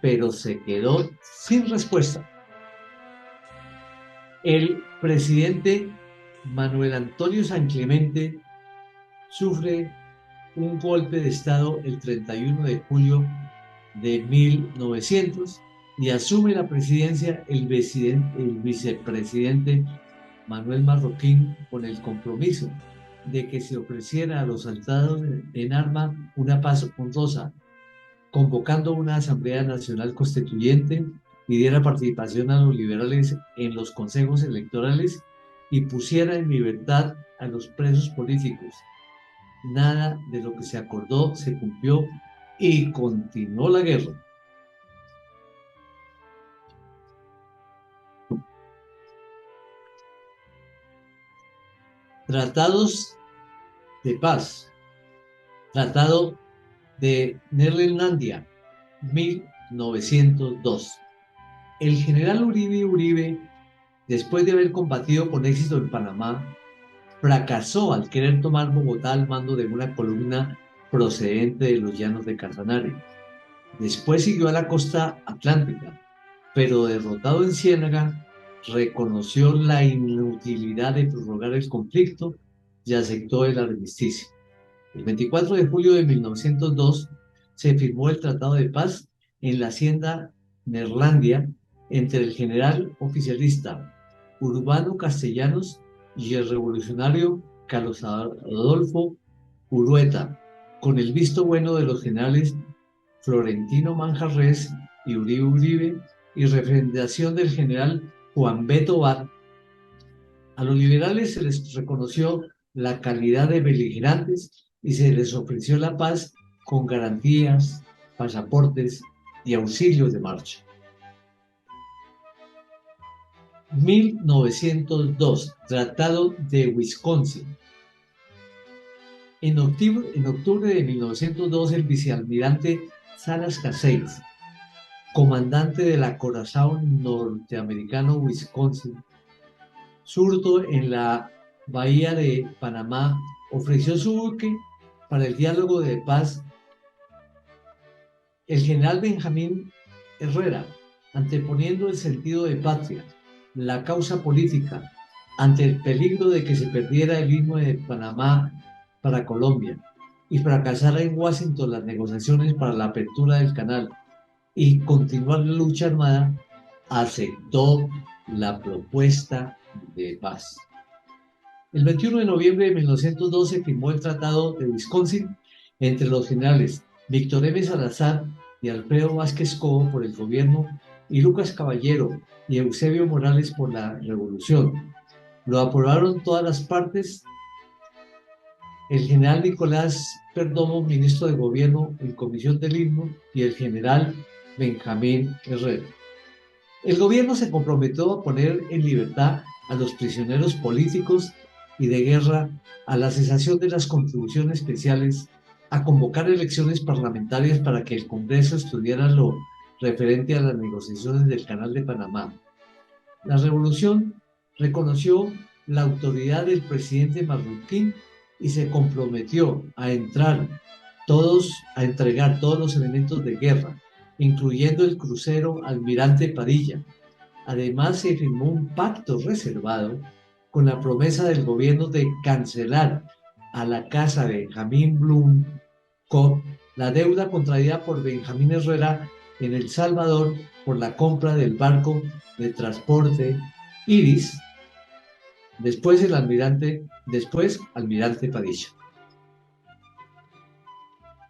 pero se quedó sin respuesta. El presidente Manuel Antonio San Clemente sufre un golpe de Estado el 31 de julio de 1900 y asume la presidencia el vicepresidente Manuel Marroquín, con el compromiso de que se ofreciera a los alzados en arma una paz honrosa, convocando una Asamblea Nacional Constituyente y diera participación a los liberales en los consejos electorales y pusiera en libertad a los presos políticos. Nada de lo que se acordó se cumplió y continuó la guerra. Tratados de paz. Tratado de Neerlandia, 1902. El general Uribe, después de haber combatido con éxito en Panamá, fracasó al querer tomar Bogotá al mando de una columna procedente de los llanos de Casanare. Después siguió a la costa atlántica, pero derrotado en Ciénaga, reconoció la inutilidad de prorrogar el conflicto y aceptó el armisticio. El 24 de julio de 1902 se firmó el Tratado de Paz en la hacienda Neerlandia entre el general oficialista Urbano Castellanos y el revolucionario Carlos Adolfo Urueta, con el visto bueno de los generales Florentino Manjarrés y Uribe y refrendación del general Juan B. Tovar. A los liberales se les reconoció la calidad de beligerantes y se les ofreció la paz con garantías, pasaportes y auxilios de marcha. 1902, Tratado de Wisconsin. En octubre de 1902, el vicealmirante Salas Casseys, comandante del acorazado norteamericano Wisconsin, surto en la bahía de Panamá, ofreció su buque para el diálogo de paz. El general Benjamín Herrera, anteponiendo el sentido de patria, la causa política, ante el peligro de que se perdiera el istmo de Panamá para Colombia y fracasara en Washington las negociaciones para la apertura del canal y continuar la lucha armada, aceptó la propuesta de paz. El 21 de noviembre de 1912 firmó el Tratado de Wisconsin entre los generales Víctor M. Salazar y Alfredo Vázquez Cobo por el gobierno y Lucas Caballero y Eusebio Morales por la revolución. Lo aprobaron todas las partes. El general Nicolás Perdomo, ministro de Gobierno en Comisión del Istmo, y el general Benjamín Herrera. El gobierno se comprometió a poner en libertad a los prisioneros políticos y de guerra, a la cesación de las contribuciones especiales, a convocar elecciones parlamentarias para que el Congreso estudiara lo referente a las negociaciones del Canal de Panamá. La revolución reconoció la autoridad del presidente Marroquín y se comprometió a entregar todos los elementos de guerra, incluyendo el crucero Almirante Padilla. Además, se firmó un pacto reservado con la promesa del gobierno de cancelar a la casa de Benjamín Blum Cobb la deuda contraída por Benjamín Herrera en El Salvador por la compra del barco de transporte Iris, después Almirante Padilla.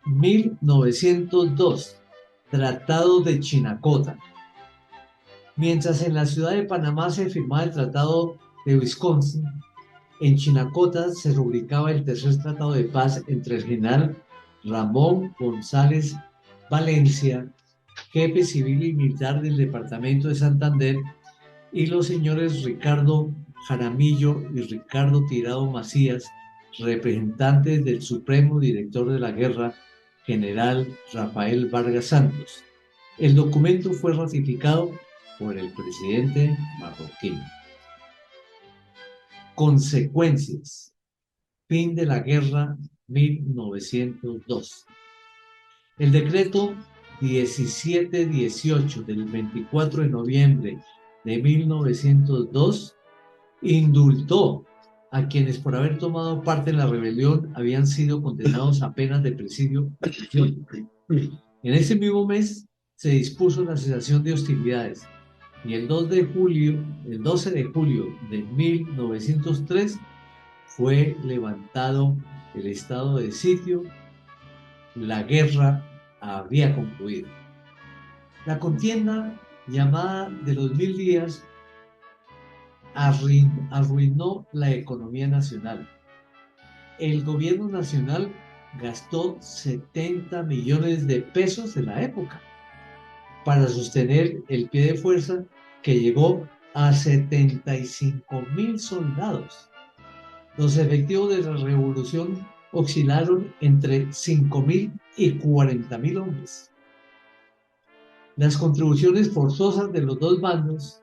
1902, Tratado de Chinacota. Mientras en la ciudad de Panamá se firmaba el Tratado de Wisconsin, En Chinacota se rubricaba el tercer tratado de paz entre el general Ramón González Valencia, jefe civil y militar del departamento de Santander, y los señores Ricardo Jaramillo y Ricardo Tirado Macías, representantes del Supremo Director de la Guerra, general Rafael Vargas Santos. El documento fue ratificado por el presidente marroquí. Consecuencias. Fin de la guerra 1902. El decreto 1718 del 24 de noviembre de 1902 indultó a quienes por haber tomado parte en la rebelión habían sido condenados a penas de presidio. En ese mismo mes se dispuso la cesación de hostilidades y el 12 de julio de 1903 fue levantado el estado de sitio. La guerra había concluido. La contienda llamada de los 1000 días arruinó la economía nacional. El gobierno nacional gastó 70 millones de pesos en la época para sostener el pie de fuerza que llegó a 75.000 soldados. Los efectivos de la revolución oscilaron entre 5.000 y 40.000 hombres. Las contribuciones forzosas de los dos bandos,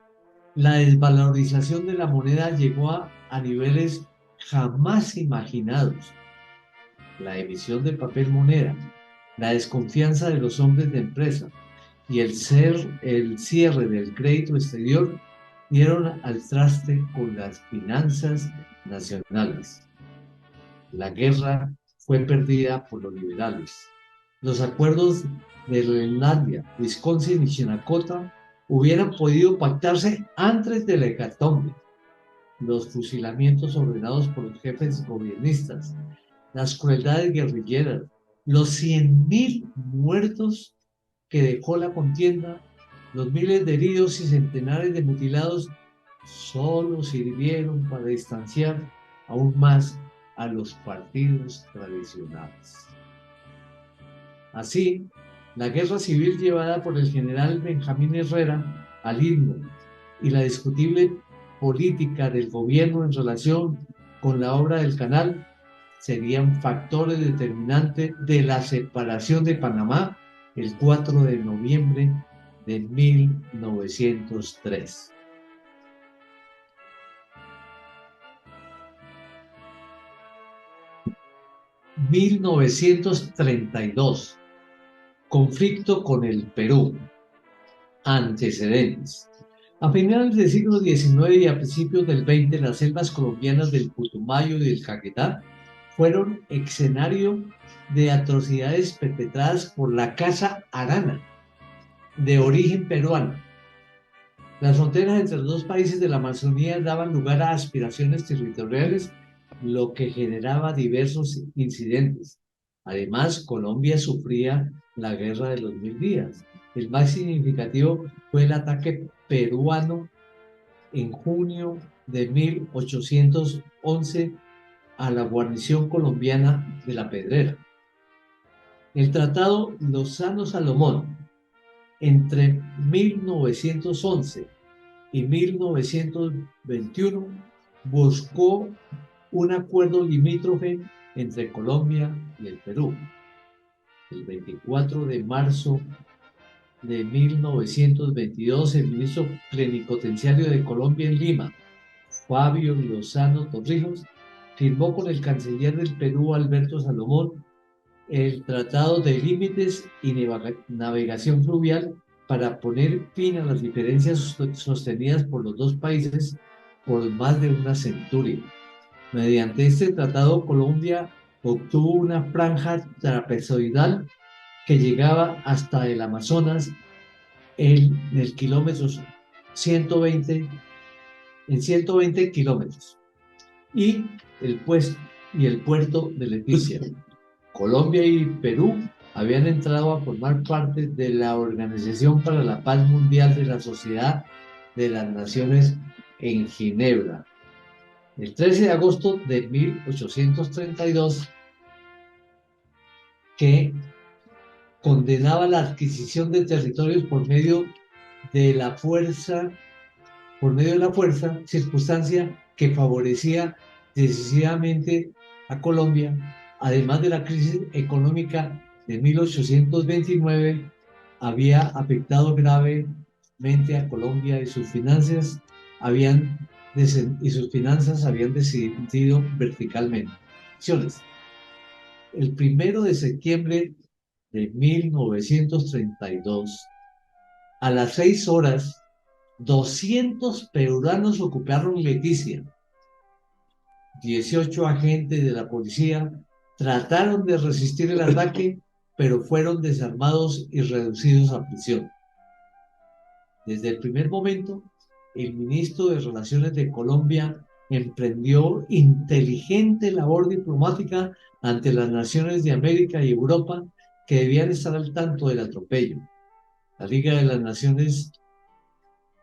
la desvalorización de la moneda llegó a niveles jamás imaginados. La emisión de papel moneda, la desconfianza de los hombres de empresa y el cierre del crédito exterior dieron al traste con las finanzas nacionales. La guerra fue perdida por los liberales. Los acuerdos de Groenlandia, Wisconsin y Chinacota hubieran podido pactarse antes de la hecatombe. Los fusilamientos ordenados por los jefes gobiernistas, las crueldades guerrilleras, los 100.000 muertos que dejó la contienda, los miles de heridos y centenares de mutilados, solo sirvieron para distanciar aún más a los partidos tradicionales. Así, la guerra civil llevada por el general Benjamín Herrera al Istmo y la discutible política del gobierno en relación con la obra del canal serían factores determinantes de la separación de Panamá el 4 de noviembre de 1903. (1932) Conflicto con el Perú. Antecedentes. A finales del siglo XIX y a principios del XX, las selvas colombianas del Putumayo y del Caquetá fueron escenario de atrocidades perpetradas por la Casa Arana, de origen peruano. Las fronteras entre los dos países de la Amazonía daban lugar a aspiraciones territoriales, lo que generaba diversos incidentes. Además, Colombia sufría la Guerra de los 1000 días. El más significativo fue el ataque peruano en junio de 1811 a la guarnición colombiana de La Pedrera. El Tratado Lozano-Salomón entre 1911 y 1921 buscó un acuerdo limítrofe entre Colombia y el Perú. El 24 de marzo de 1922, el ministro plenipotenciario de Colombia en Lima, Fabio Lozano Torrijos, firmó con el canciller del Perú, Alberto Salomón, el Tratado de Límites y Navegación Fluvial para poner fin a las diferencias sostenidas por los dos países por más de una centuria. Mediante este tratado, Colombia obtuvo una franja trapezoidal que llegaba hasta el Amazonas en el kilómetro 120 kilómetros y el puerto de Leticia. Colombia y Perú habían entrado a formar parte de la Organización para la Paz Mundial de la Sociedad de las Naciones en Ginebra. El 13 de agosto de 1832, que condenaba la adquisición de territorios de la fuerza, por medio de la fuerza, circunstancia que favorecía decisivamente a Colombia, además de la crisis económica de 1829, había afectado gravemente a Colombia y sus finanzas habían descendido verticalmente. El 1 de septiembre de 1932, a las 6 horas, 200 peruanos ocuparon Leticia. 18 agentes de la policía trataron de resistir el ataque, pero fueron desarmados y reducidos a prisión. Desde el primer momento, el ministro de Relaciones de Colombia emprendió inteligente labor diplomática ante las naciones de América y Europa, que debían estar al tanto del atropello. La Liga de las Naciones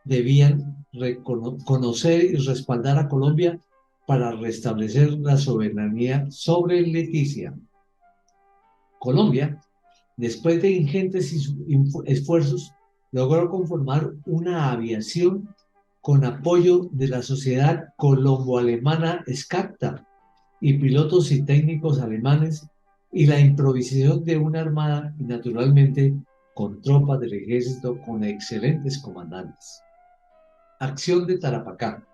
debían conocer y respaldar a Colombia para restablecer la soberanía sobre Leticia. Colombia, después de ingentes esfuerzos, logró conformar una aviación con apoyo de la Sociedad Colombo-Alemana SCACTA y pilotos y técnicos alemanes, y la improvisación de una armada, y naturalmente con tropas del ejército con excelentes comandantes. Acción de Tarapacá.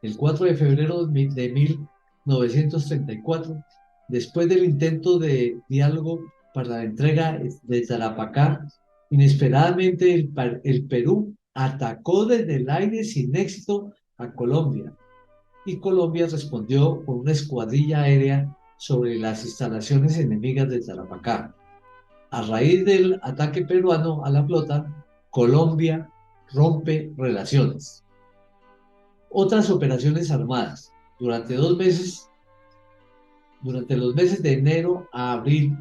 El 4 de febrero de 1934, después del intento de diálogo para la entrega de Tarapacá, inesperadamente el Perú atacó desde el aire sin éxito a Colombia, y Colombia respondió con una escuadrilla aérea sobre las instalaciones enemigas de Tarapacá. A raíz del ataque peruano a la flota, Colombia rompe relaciones. Otras operaciones armadas. Durante los meses de enero a abril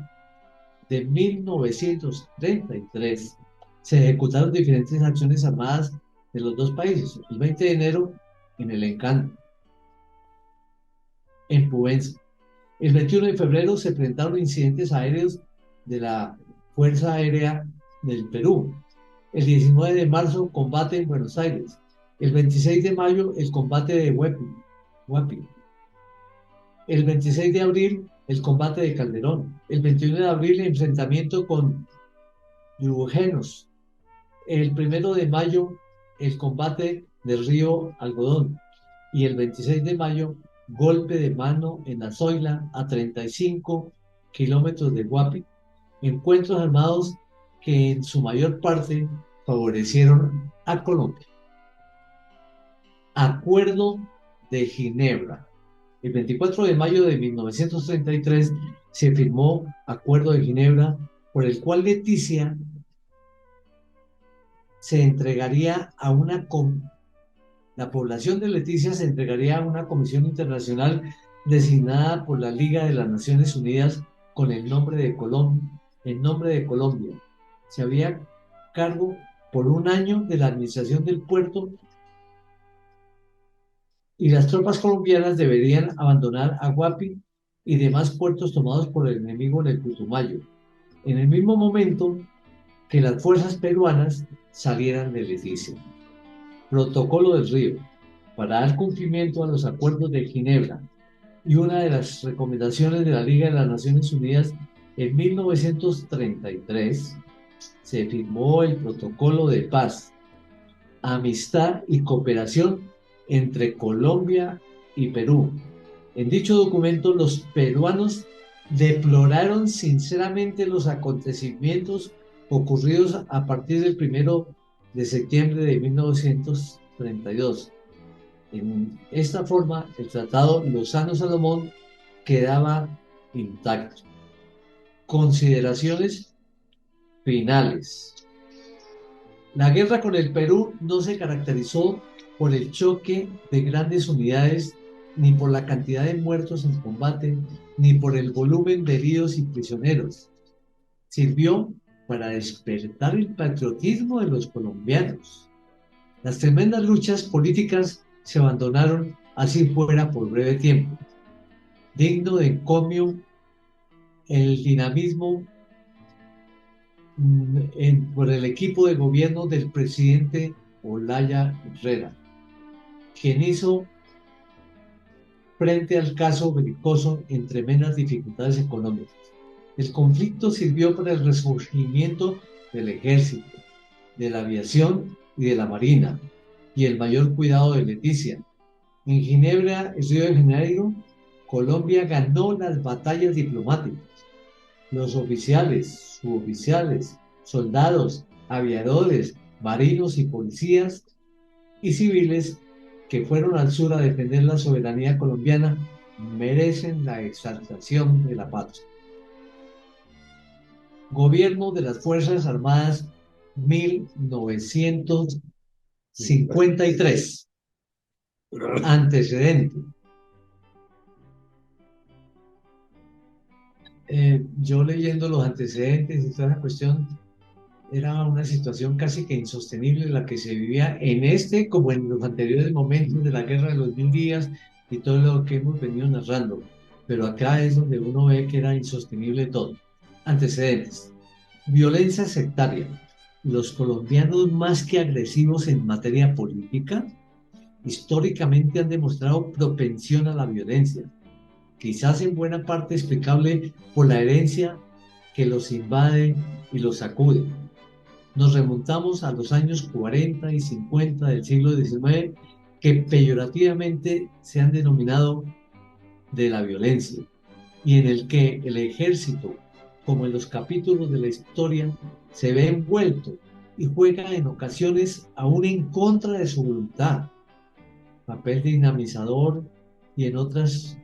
de 1933, se ejecutaron diferentes acciones armadas de los dos países. El 20 de enero en el Encanto, en Pubenza. El 21 de febrero se presentaron incidentes aéreos de la Fuerza Aérea del Perú. El 19 de marzo, combate en Buenos Aires. El 26 de mayo, el combate de Huapi. El 26 de abril, el combate de Calderón. El 21 de abril, el enfrentamiento con Yubujenos. El 1 de mayo, el combate del río Algodón. Y el 26 de mayo, golpe de mano en la Zoila, a 35 kilómetros de Huapi. Encuentros armados que en su mayor parte favorecieron a Colombia. Acuerdo de Ginebra. El 24 de mayo de 1933 se firmó Acuerdo de Ginebra, por el cual Leticia se entregaría a la población de Leticia se entregaría a una comisión internacional designada por la Liga de las Naciones Unidas con el nombre de Colombia. Se había cargo por un año de la administración del puerto, y las tropas colombianas deberían abandonar a Huapi y demás puertos tomados por el enemigo en el Putumayo, en el mismo momento que las fuerzas peruanas salieran de Leticia. Protocolo del Río. Para dar cumplimiento a los acuerdos de Ginebra y una de las recomendaciones de la Liga de las Naciones Unidas, en 1933 se firmó el Protocolo de Paz, Amistad y Cooperación entre Colombia y Perú. En dicho documento, los peruanos deploraron sinceramente los acontecimientos ocurridos a partir del 1 de septiembre de 1932. En esta forma, el Tratado Lozano-Salomón quedaba intacto. Consideraciones finales. La guerra con el Perú no se caracterizó por el choque de grandes unidades, ni por la cantidad de muertos en combate, ni por el volumen de heridos y prisioneros. Sirvió para despertar el patriotismo de los colombianos. Las tremendas luchas políticas se abandonaron así fuera por breve tiempo. Digno de encomio el dinamismo por el equipo de gobierno del presidente Olaya Herrera, quien hizo frente al caso belicoso en tremendas dificultades económicas. El conflicto sirvió para el resurgimiento del ejército, de la aviación y de la marina, y el mayor cuidado de Leticia. En Ginebra, Río de Janeiro, Colombia ganó las batallas diplomáticas. Los oficiales, suboficiales, soldados, aviadores, marinos y policías y civiles que fueron al sur a defender la soberanía colombiana merecen la exaltación de la patria. Gobierno de las Fuerzas Armadas 1953. Antecedente. Yo leyendo los antecedentes y toda la cuestión, era una situación casi que insostenible la que se vivía en este como en los anteriores momentos de la Guerra de los Mil Días y todo lo que hemos venido narrando. Pero acá es donde uno ve que era insostenible todo. Antecedentes. Violencia sectaria. Los colombianos, más que agresivos en materia política, históricamente han demostrado propensión a la violencia, quizás en buena parte explicable por la herencia que los invade y los sacude. Nos remontamos a los años 40 y 50 del siglo XIX, que peyorativamente se han denominado de la violencia, y en el que el ejército, como en los capítulos de la historia, se ve envuelto y juega en ocasiones aún en contra de su voluntad, papel dinamizador y en otras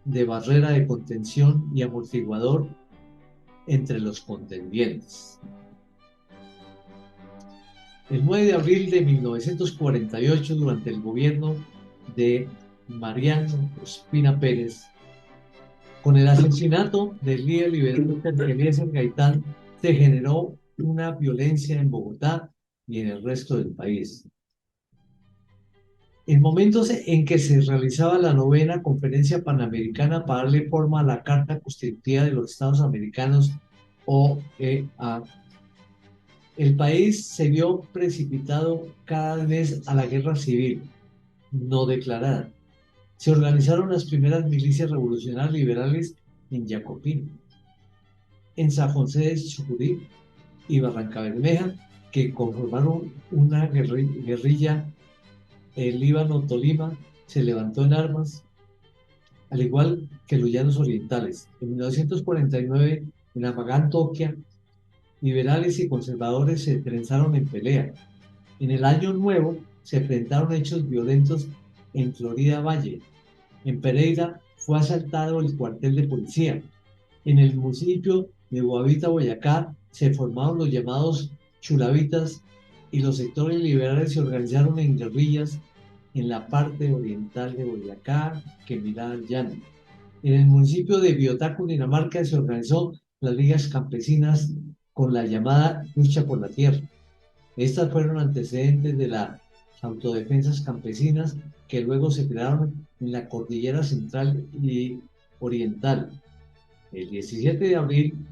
de barrera de contención y amortiguador entre los contendientes. El 9 de abril de 1948, durante el gobierno de Mariano Ospina Pérez, con el asesinato del líder liberal Eliezer Gaitán, se generó una violencia en Bogotá y en el resto del país. En momentos en que se realizaba la novena conferencia panamericana para darle forma a la Carta Constitutiva de los Estados Americanos, OEA, el país se vio precipitado cada vez a la guerra civil no declarada. Se organizaron las primeras milicias revolucionarias liberales en Jacopín, en San José de Chucurí y Barranca Bermeja, que conformaron una guerrilla. El Líbano-Tolima se levantó en armas, al igual que los llanos orientales. En 1949, en Amagán-Toquia, liberales y conservadores se trenzaron en pelea. En el Año Nuevo se enfrentaron hechos violentos en Florida Valle. En Pereira fue asaltado el cuartel de policía. En el municipio de Guavita, Boyacá, se formaron los llamados chulavitas y los sectores liberales se organizaron en guerrillas en la parte oriental de Boyacá, que miraba al llano. En el municipio de Biotá, Cundinamarca, se organizó las ligas campesinas con la llamada lucha por la tierra. Estas fueron antecedentes de las autodefensas campesinas que luego se crearon en la cordillera central y oriental. El 17 de abril,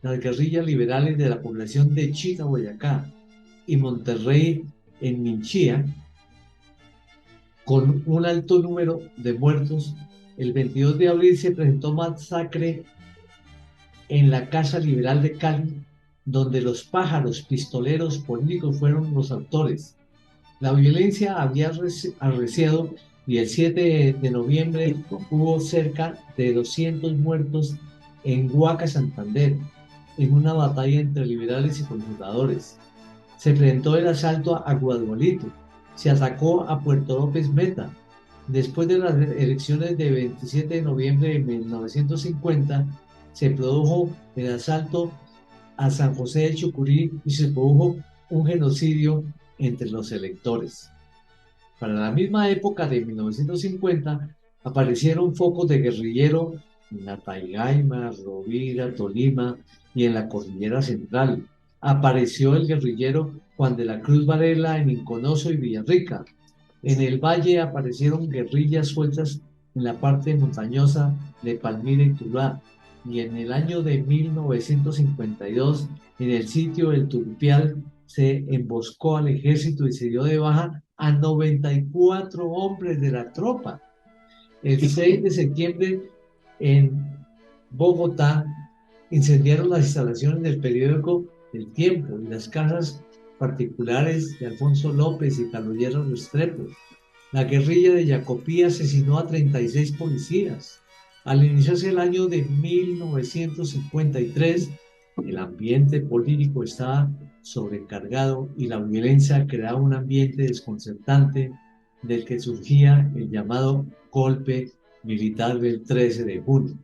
las guerrillas liberales de la población de Chita, Boyacá, y Monterrey, en Minchía, con un alto número de muertos. El 22 de abril se presentó masacre en la Casa Liberal de Cali, donde los pájaros pistoleros políticos fueron los autores. La violencia había arreciado y el 7 de noviembre hubo cerca de 200 muertos en Huaca, Santander, en una batalla entre liberales y conservadores. Se presentó el asalto a Guadalito, se atacó a Puerto López Meta. Después de las elecciones de 27 de noviembre de 1950, se produjo el asalto a San José de Chucurí y se produjo un genocidio entre los electores. Para la misma época de 1950, aparecieron focos de guerrillero en la Taigaima, Rovira, Tolima y en la Cordillera Central. Apareció el guerrillero Juan de la Cruz Varela en Inconoso y Villarrica. En el valle aparecieron guerrillas sueltas en la parte montañosa de Palmira y Tuluá, y en el año de 1952, en el sitio del Turpial, se emboscó al ejército y se dio de baja a 94 hombres de la tropa. El 6 de septiembre, en Bogotá, incendiaron las instalaciones del periódico El Tiempo y las casas particulares de Alfonso López y Carlos Lleras Restrepo. La guerrilla de Jacopí asesinó a 36 policías. Al iniciarse el año de 1953, el ambiente político estaba sobrecargado y la violencia creaba un ambiente desconcertante del que surgía el llamado golpe militar del 13 de junio.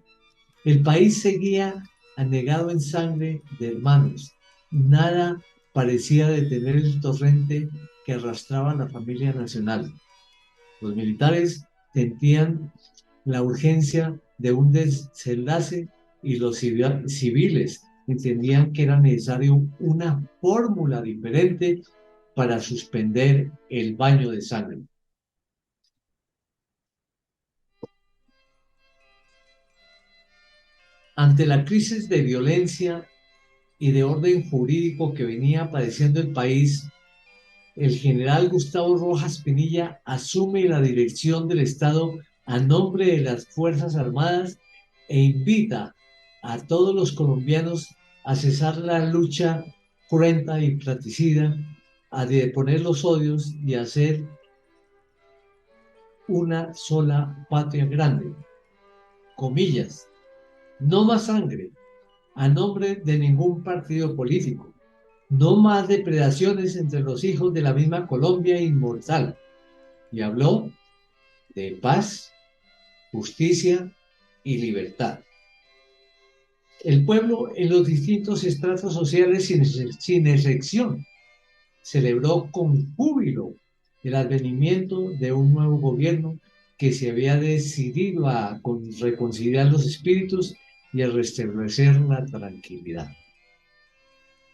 El país seguía anegado en sangre de hermanos. Nada parecía detener el torrente que arrastraba a la familia nacional. Los militares sentían la urgencia de un desenlace y los civiles entendían que era necesario una fórmula diferente para suspender el baño de sangre. Ante la crisis de violencia y de orden jurídico que venía padeciendo el país, el general Gustavo Rojas Pinilla asume la dirección del Estado a nombre de las Fuerzas Armadas e invita a todos los colombianos a cesar la lucha cruenta y fratricida, a deponer los odios y a hacer una sola patria grande. Comillas, no más sangre, a nombre de ningún partido político. No más depredaciones entre los hijos de la misma Colombia inmortal. Y habló de paz, justicia y libertad. El pueblo en los distintos estratos sociales sin excepción celebró con júbilo el advenimiento de un nuevo gobierno que se había decidido a reconciliar los espíritus y a restablecer la tranquilidad.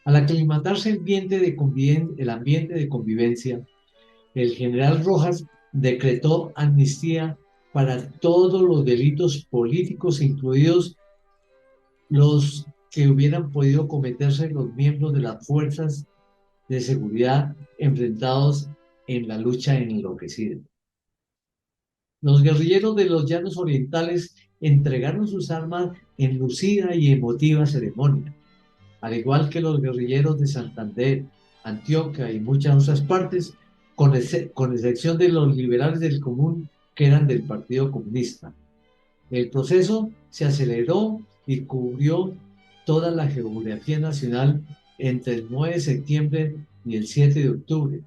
Al aclimatarse el ambiente de convivencia, el general Rojas decretó amnistía para todos los delitos políticos, incluidos los que hubieran podido cometerse los miembros de las fuerzas de seguridad enfrentados en la lucha enloquecida. Los guerrilleros de los llanos orientales entregaron sus armas en lucida y emotiva ceremonia, al igual que los guerrilleros de Santander, Antioquia y muchas otras partes, con excepción de los liberales del común que eran del Partido Comunista. El proceso se aceleró y cubrió toda la geografía nacional entre el 9 de septiembre y el 7 de octubre.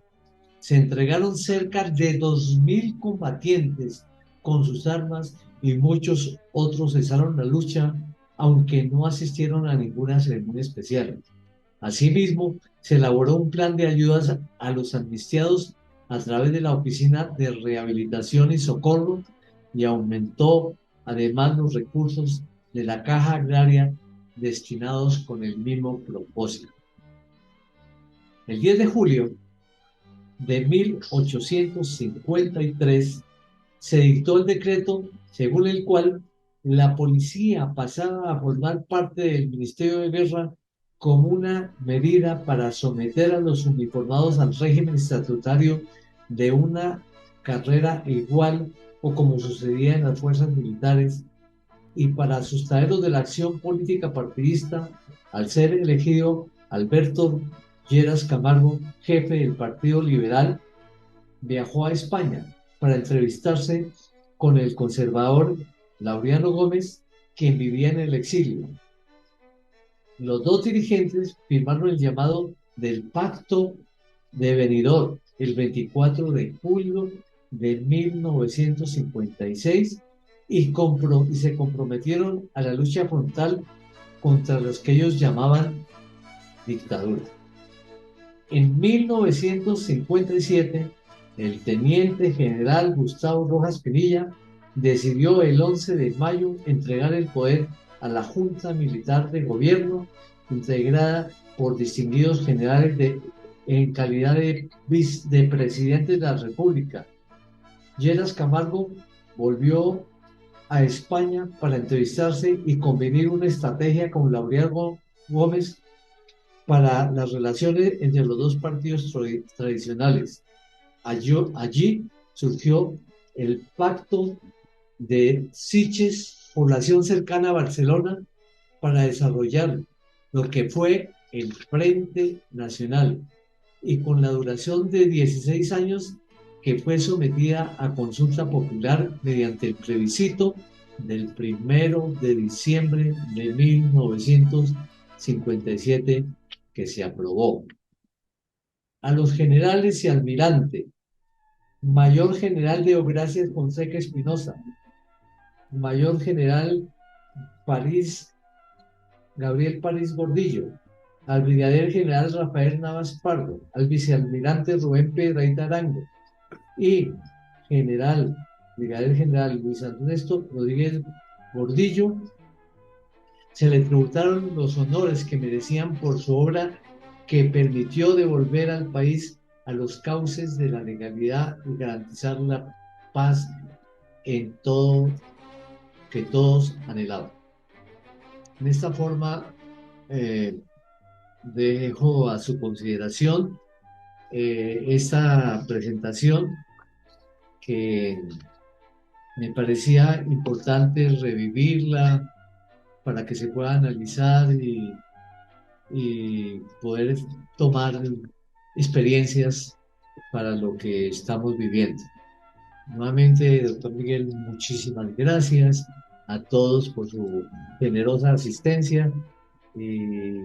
Se entregaron cerca de 2.000 combatientes con sus armas y muchos otros cesaron la lucha, aunque no asistieron a ninguna ceremonia especial. Asimismo, se elaboró un plan de ayudas a los amnistiados a través de la Oficina de Rehabilitación y Socorro y aumentó además los recursos de la Caja Agraria destinados con el mismo propósito. El 10 de julio de 1853 se dictó el decreto según el cual la policía pasaba a formar parte del Ministerio de Guerra como una medida para someter a los uniformados al régimen estatutario de una carrera igual o como sucedía en las fuerzas militares y para sustraerlos de la acción política partidista al ser elegido Alberto Lleras Camargo, jefe del Partido Liberal, viajó a España para entrevistarse con el conservador Laureano Gómez, quien vivía en el exilio. Los dos dirigentes firmaron el llamado del Pacto de Benidorm el 24 de julio de 1956 y se comprometieron a la lucha frontal contra los que ellos llamaban dictadura. En 1957, el teniente general Gustavo Rojas Pinilla decidió el 11 de mayo entregar el poder a la Junta Militar de Gobierno, integrada por distinguidos generales en calidad de presidentes de la República, Lleras Camargo volvió a España para entrevistarse y convenir una estrategia con Laureano Gómez para las relaciones entre los dos partidos tradicionales. Allí surgió el pacto de Sitges, población cercana a Barcelona, para desarrollar lo que fue el Frente Nacional y con la duración de 16 años que fue sometida a consulta popular mediante el plebiscito del 1 de diciembre de 1957 que se aprobó. A los generales y almirante, mayor general Deogracias Fonseca Espinosa, mayor general París, Gabriel París Gordillo, al brigadier general Rafael Navas Pardo, al vicealmirante Rubén Piedrahita Arango y general, brigadier general Luis Ernesto Rodríguez Gordillo, se le tributaron los honores que merecían por su obra que permitió devolver al país a los cauces de la legalidad y garantizar la paz en todo que todos anhelaban. En esta forma, dejo a su consideración esta presentación que me parecía importante revivirla para que se pueda analizar y poder tomar experiencias para lo que estamos viviendo. Nuevamente, doctor Miguel, muchísimas gracias a todos por su generosa asistencia y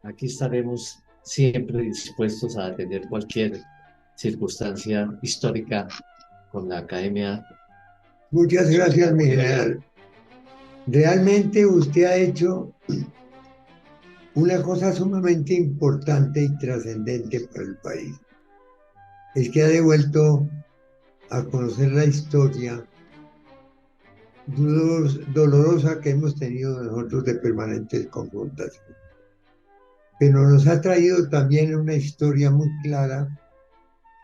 aquí estaremos siempre dispuestos a atender cualquier circunstancia histórica con la Academia. Muchas gracias, mi general. Realmente usted ha hecho una cosa sumamente importante y trascendente para el país. Es que ha devuelto a conocer la historia dolorosa que hemos tenido nosotros de permanentes confrontaciones. Pero nos ha traído también una historia muy clara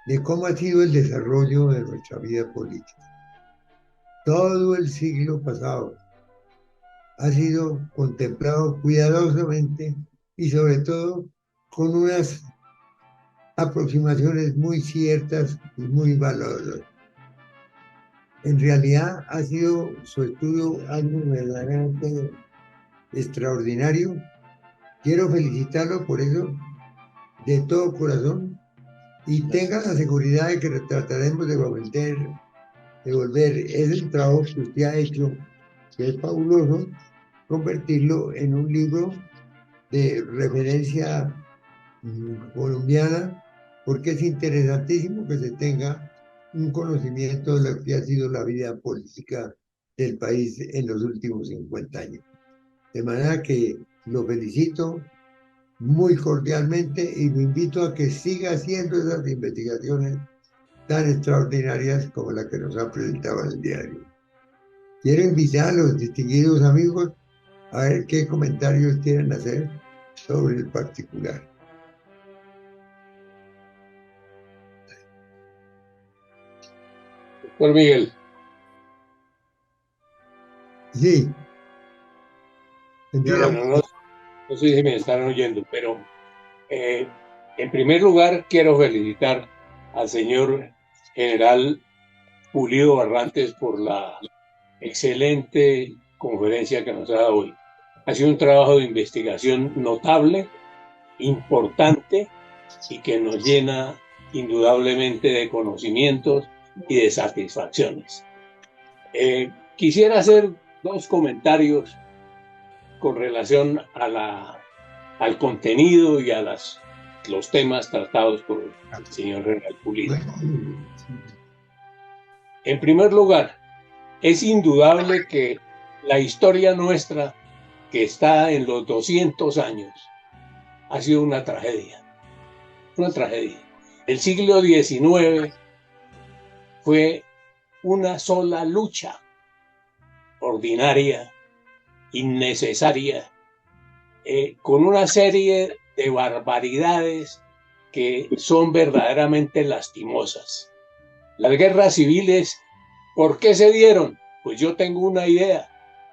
de cómo ha sido el desarrollo de nuestra vida política. Todo el siglo pasado ha sido contemplado cuidadosamente y sobre todo con unas aproximaciones muy ciertas y muy valiosas. En realidad ha sido su estudio algo verdaderamente extraordinario. Quiero felicitarlo por eso de todo corazón y tenga la seguridad de que trataremos de volver ese trabajo que usted ha hecho, que es fabuloso, convertirlo en un libro de referencia colombiana, porque es interesantísimo que se tenga un conocimiento de lo que ha sido la vida política del país en los últimos 50 años. De manera que lo felicito muy cordialmente y lo invito a que siga haciendo esas investigaciones tan extraordinarias como la que nos ha presentado en el diario. Quiero invitar a los distinguidos amigos a ver qué comentarios quieren hacer sobre el particular. Doctor Miguel. Sí. Bueno, no sé si me están oyendo, pero en primer lugar quiero felicitar al señor general Pulido Barrantes por la excelente conferencia que nos ha dado hoy. Ha sido un trabajo de investigación notable, importante y que nos llena indudablemente de conocimientos y de satisfacciones. Quisiera hacer dos comentarios con relación al contenido y a los temas tratados por el señor general Pulido. En primer lugar, es indudable que la historia nuestra, que está en los 200 años, ha sido una tragedia. Una tragedia. El siglo XIX fue una sola lucha ordinaria, innecesaria, con una serie de barbaridades que son verdaderamente lastimosas. Las guerras civiles, ¿por qué se dieron? Pues yo tengo una idea,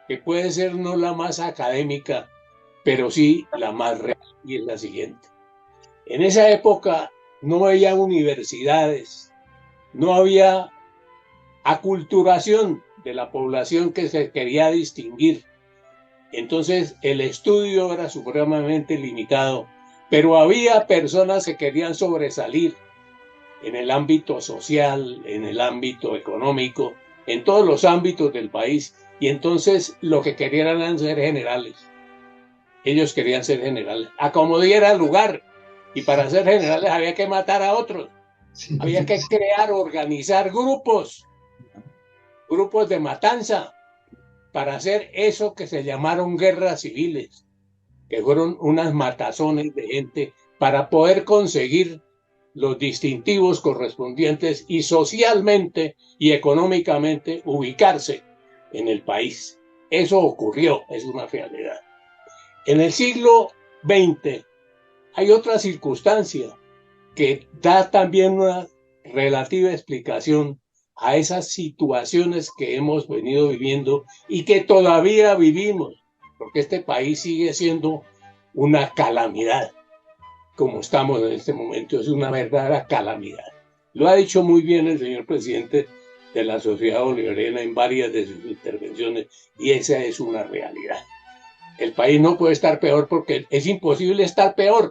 que puede ser no la más académica, pero sí la más real, y es la siguiente. En esa época no había universidades, no había aculturación de la población que se quería distinguir. Entonces el estudio era supremamente limitado, pero había personas que querían sobresalir en el ámbito social, en el ámbito económico, en todos los ámbitos del país, y entonces lo que querían eran ser generales. Ellos querían ser generales, a como diera lugar, y para ser generales había que matar a otros, había que crear, organizar grupos de matanza, para hacer eso que se llamaron guerras civiles, que fueron unas matazones de gente para poder conseguir los distintivos correspondientes y socialmente y económicamente ubicarse en el país. Eso ocurrió, es una realidad. En el siglo XX hay otra circunstancia que da también una relativa explicación a esas situaciones que hemos venido viviendo y que todavía vivimos, porque este país sigue siendo una calamidad, como estamos en este momento, es una verdadera calamidad. Lo ha dicho muy bien el señor presidente de la Sociedad Bolivariana en varias de sus intervenciones, y esa es una realidad. El país no puede estar peor porque es imposible estar peor.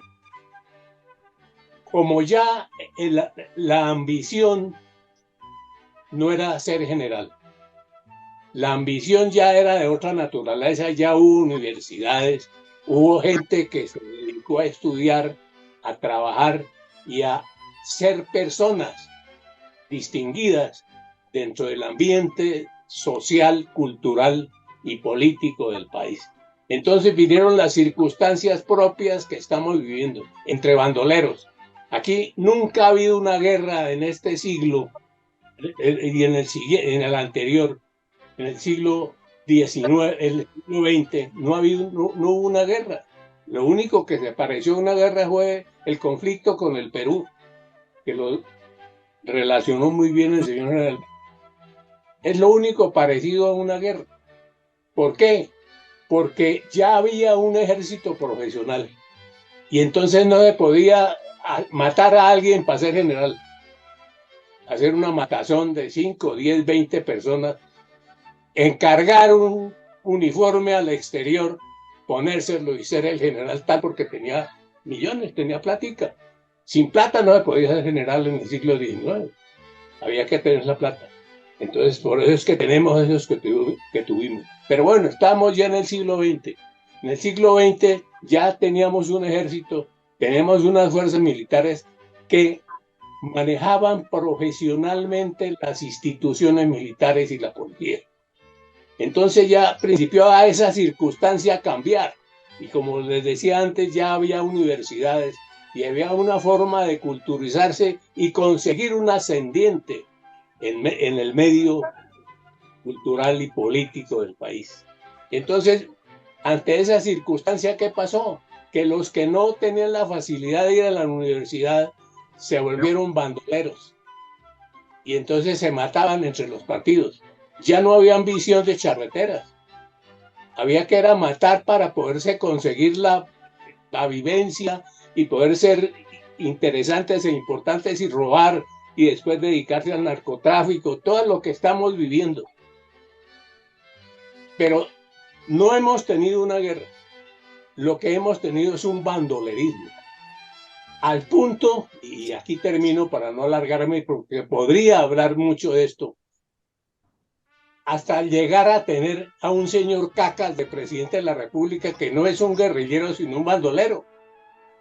Como ya la ambición no era ser general, la ambición ya era de otra naturaleza, ya hubo universidades, hubo gente que se dedicó a estudiar, a trabajar y a ser personas distinguidas dentro del ambiente social, cultural y político del país. Entonces vinieron las circunstancias propias que estamos viviendo entre bandoleros. Aquí nunca ha habido una guerra en este siglo y en el anterior, en el siglo XIX, el siglo XX, no hubo una guerra. Lo único que se pareció a una guerra fue el conflicto con el Perú, que lo relacionó muy bien el señor general. Es lo único parecido a una guerra. ¿Por qué? Porque ya había un ejército profesional y entonces no se podía matar a alguien para ser general, hacer una matazón de 5, 10, 20 personas, encargar un uniforme al exterior, ponérselo y ser el general tal, porque tenía millones, tenía plática. Sin plata no se podía ser general en el siglo XIX, había que tener la plata. Entonces por eso es que tenemos esos que tuvimos. Pero bueno, estamos ya en el siglo XX. En el siglo XX ya teníamos un ejército, tenemos unas fuerzas militares que manejaban profesionalmente las instituciones militares y la policía. Entonces ya principió a esa circunstancia a cambiar. Y como les decía antes, ya había universidades y había una forma de culturizarse y conseguir un ascendiente en el medio cultural y político del país. Entonces, ante esa circunstancia, ¿qué pasó? Que los que no tenían la facilidad de ir a la universidad se volvieron bandoleros y entonces se mataban entre los partidos. Ya no había ambición de charreteras, había que era matar para poderse conseguir la vivencia y poder ser interesantes e importantes y robar y después dedicarse al narcotráfico, todo lo que estamos viviendo. Pero no hemos tenido una guerra, lo que hemos tenido es un bandolerismo. Al punto, y aquí termino para no alargarme porque podría hablar mucho de esto, hasta llegar a tener a un señor Cacas de presidente de la República que no es un guerrillero sino un bandolero.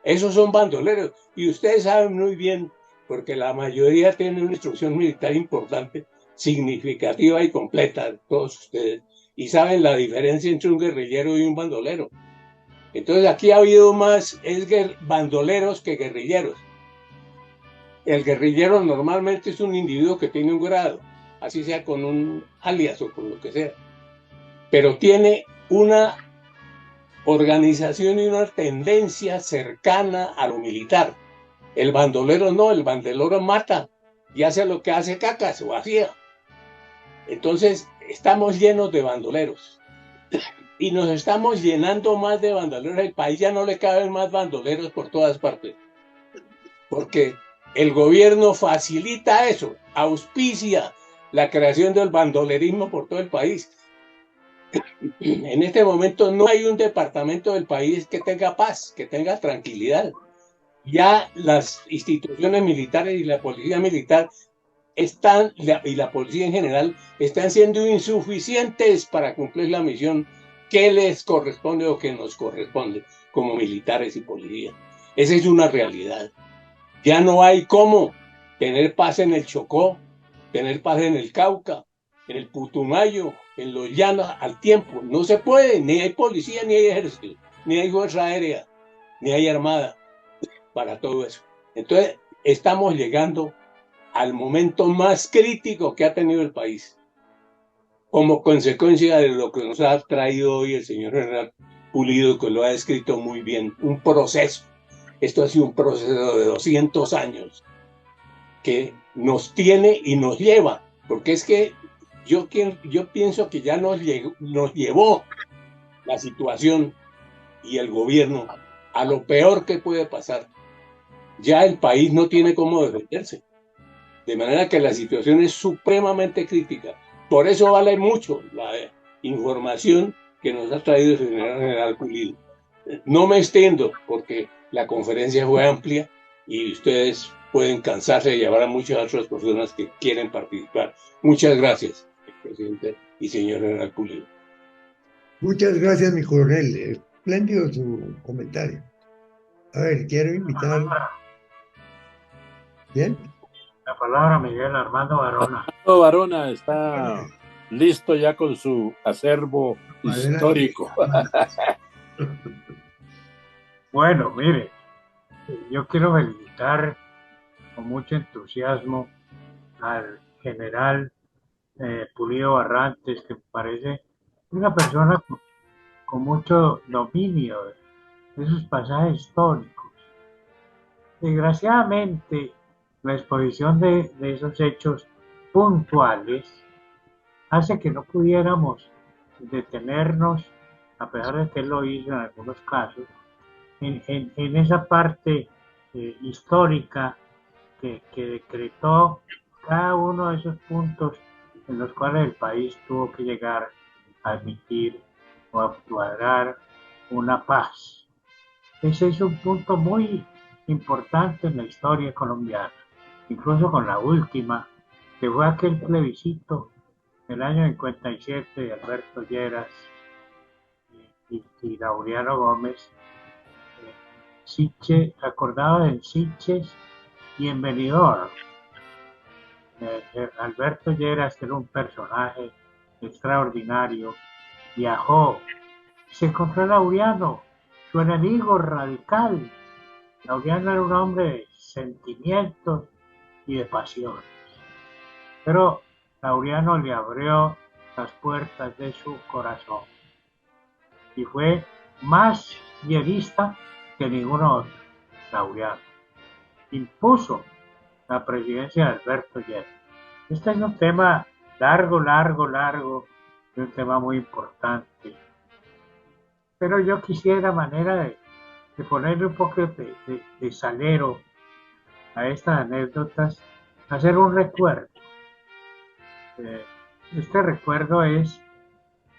Esos son bandoleros y ustedes saben muy bien, porque la mayoría tiene una instrucción militar importante, significativa y completa, todos ustedes, y saben la diferencia entre un guerrillero y un bandolero. Entonces aquí ha habido más bandoleros que guerrilleros. El guerrillero normalmente es un individuo que tiene un grado, así sea con un alias o con lo que sea, pero tiene una organización y una tendencia cercana a lo militar. El bandolero no, el bandolero mata, y hace lo que hace Cacas o hacía. Entonces, estamos llenos de bandoleros y nos estamos llenando más de bandoleros. El país ya no le caben más bandoleros por todas partes, porque el gobierno facilita eso, auspicia la creación del bandolerismo por todo el país. En este momento no hay un departamento del país que tenga paz, que tenga tranquilidad. Ya las instituciones militares y la policía militar están, y la policía en general, están siendo insuficientes para cumplir la misión que les corresponde o que nos corresponde como militares y policía. Esa es una realidad. Ya no hay cómo tener paz en el Chocó, tener paz en el Cauca, en el Putumayo, en los llanos al tiempo. No se puede, ni hay policía, ni hay ejército, ni hay fuerza aérea, ni hay armada para todo eso. Entonces, estamos llegando al momento más crítico que ha tenido el país, como consecuencia de lo que nos ha traído hoy el señor general Pulido, que lo ha descrito muy bien, un proceso. Esto ha sido un proceso de 200 años que nos tiene y nos lleva, porque es que yo pienso que ya nos llevó la situación y el gobierno a lo peor que puede pasar. Ya el país no tiene cómo defenderse. De manera que la situación es supremamente crítica. Por eso vale mucho la información que nos ha traído el general Pulido. No me extiendo porque la conferencia fue amplia y ustedes pueden cansarse y habrá muchas otras personas que quieren participar. Muchas gracias, presidente y señor general Pulido. Muchas gracias, mi coronel. Espléndido su comentario. A ver, quiero invitar. ¿Bien? La palabra Miguel Armando Varona. Armando Varona está listo ya con su acervo histórico. Bueno, mire, yo quiero felicitar con mucho entusiasmo al general Pulido Barrantes, que me parece una persona con mucho dominio de esos pasajes históricos. Desgraciadamente, la exposición de esos hechos puntuales hace que no pudiéramos detenernos, a pesar de que él lo hizo en algunos casos, en esa parte histórica que decretó cada uno de esos puntos en los cuales el país tuvo que llegar a admitir o a cuadrar una paz. Ese es un punto muy importante en la historia colombiana, incluso con la última, que fue aquel plebiscito del año 57 de Alberto Lleras y Laureano Gómez, acordado en Siches y en Benidorm. Alberto Lleras, que era un personaje extraordinario, viajó, se encontró a Laureano, su enemigo radical. Laureano era un hombre de sentimientos y de pasiones, pero Laureano le abrió las puertas de su corazón y fue más lleguista que ninguno otro. Laureano impuso la presidencia de Alberto Lleras. Este es un tema largo, y un tema muy importante. Pero yo quisiera, manera de ponerle un poco de salero a estas anécdotas, hacer un recuerdo. Este recuerdo es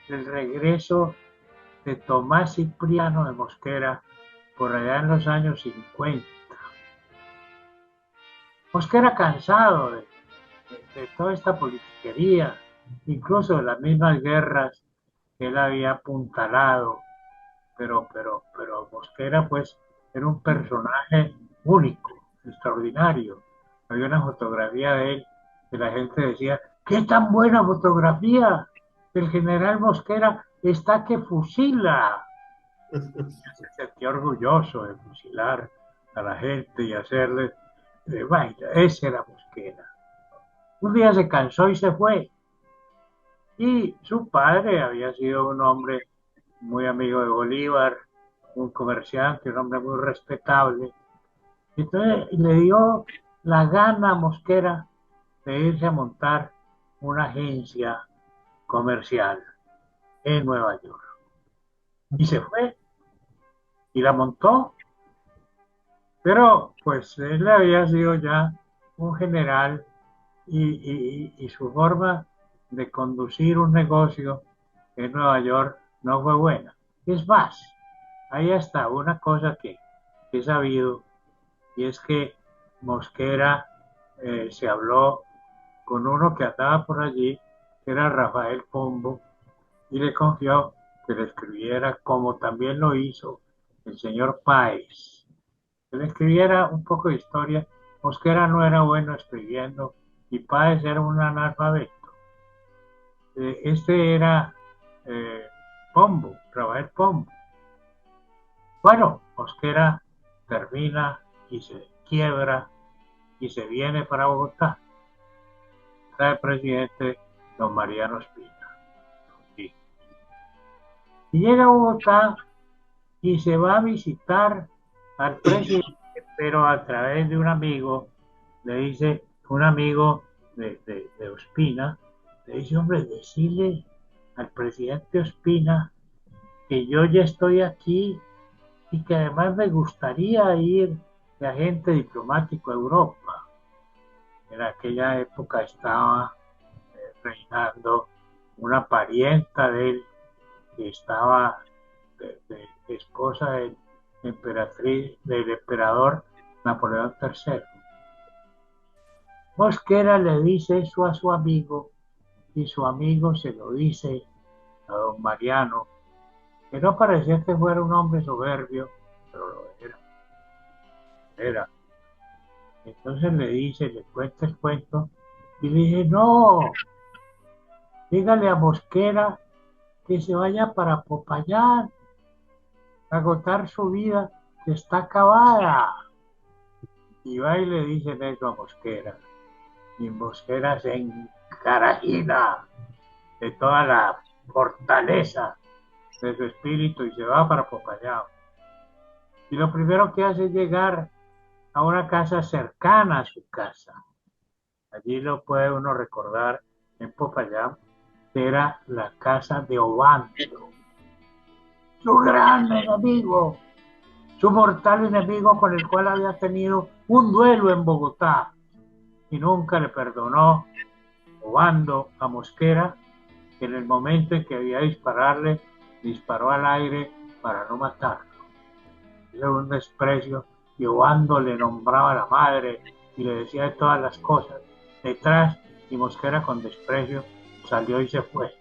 el regreso de Tomás Cipriano de Mosquera por allá en los años 50. Mosquera, cansado de toda esta politiquería, incluso de las mismas guerras que él había apuntalado, pero Mosquera pues era un personaje único, extraordinario. Había una fotografía de él que la gente decía: ¡qué tan buena fotografía! El general Mosquera está que fusila. Se sentía orgulloso de fusilar a la gente y hacerle, vaya, ese era Mosquera. Un día se cansó y se fue. Y su padre había sido un hombre muy amigo de Bolívar, un comerciante, un hombre muy respetable. Entonces le dio la gana a Mosquera de irse a montar una agencia comercial en Nueva York. Y se fue y la montó, pero pues él había sido ya un general y su forma de conducir un negocio en Nueva York no fue buena. Es más, hay hasta una cosa que he sabido, y es que Mosquera se habló con uno que andaba por allí, que era Rafael Pombo, y le confió que le escribiera, como también lo hizo el señor Páez, que le escribiera un poco de historia. Mosquera no era bueno escribiendo y Páez era un analfabeto. Este era eh, Pombo, Rafael Pombo. Bueno, Mosquera termina y se quiebra y se viene para Bogotá. Está el presidente don Mariano Espina. Sí. Y llega a Bogotá y se va a visitar al presidente, pero a través de un amigo, le dice, un amigo de Ospina, le dice, hombre, decirle al presidente Ospina que yo ya estoy aquí y que además me gustaría ir de agente diplomático a Europa. En aquella época estaba reinando una parienta de él que estaba de esposa del del emperador Napoleón III. Mosquera le dice eso a su amigo y su amigo se lo dice a don Mariano, que no parecía que fuera un hombre soberbio, pero lo era. Era. Entonces le dice, le cuenta el cuento y le dice, no, dígale a Mosquera que se vaya para Popayán, a agotar su vida que está acabada. Y va y le dicen eso a Mosquera. Y Mosquera se encarajina de toda la fortaleza de su espíritu y se va para Popayán. Y lo primero que hace es llegar a una casa cercana a su casa. Allí lo puede uno recordar en Popayán, que era la casa de Obando, su gran enemigo, su mortal enemigo con el cual había tenido un duelo en Bogotá y nunca le perdonó Obando a Mosquera, que en el momento en que había dispararle, disparó al aire para no matarlo. Era un desprecio y Obando le nombraba a la madre y le decía de todas las cosas detrás y Mosquera con desprecio salió y se fue.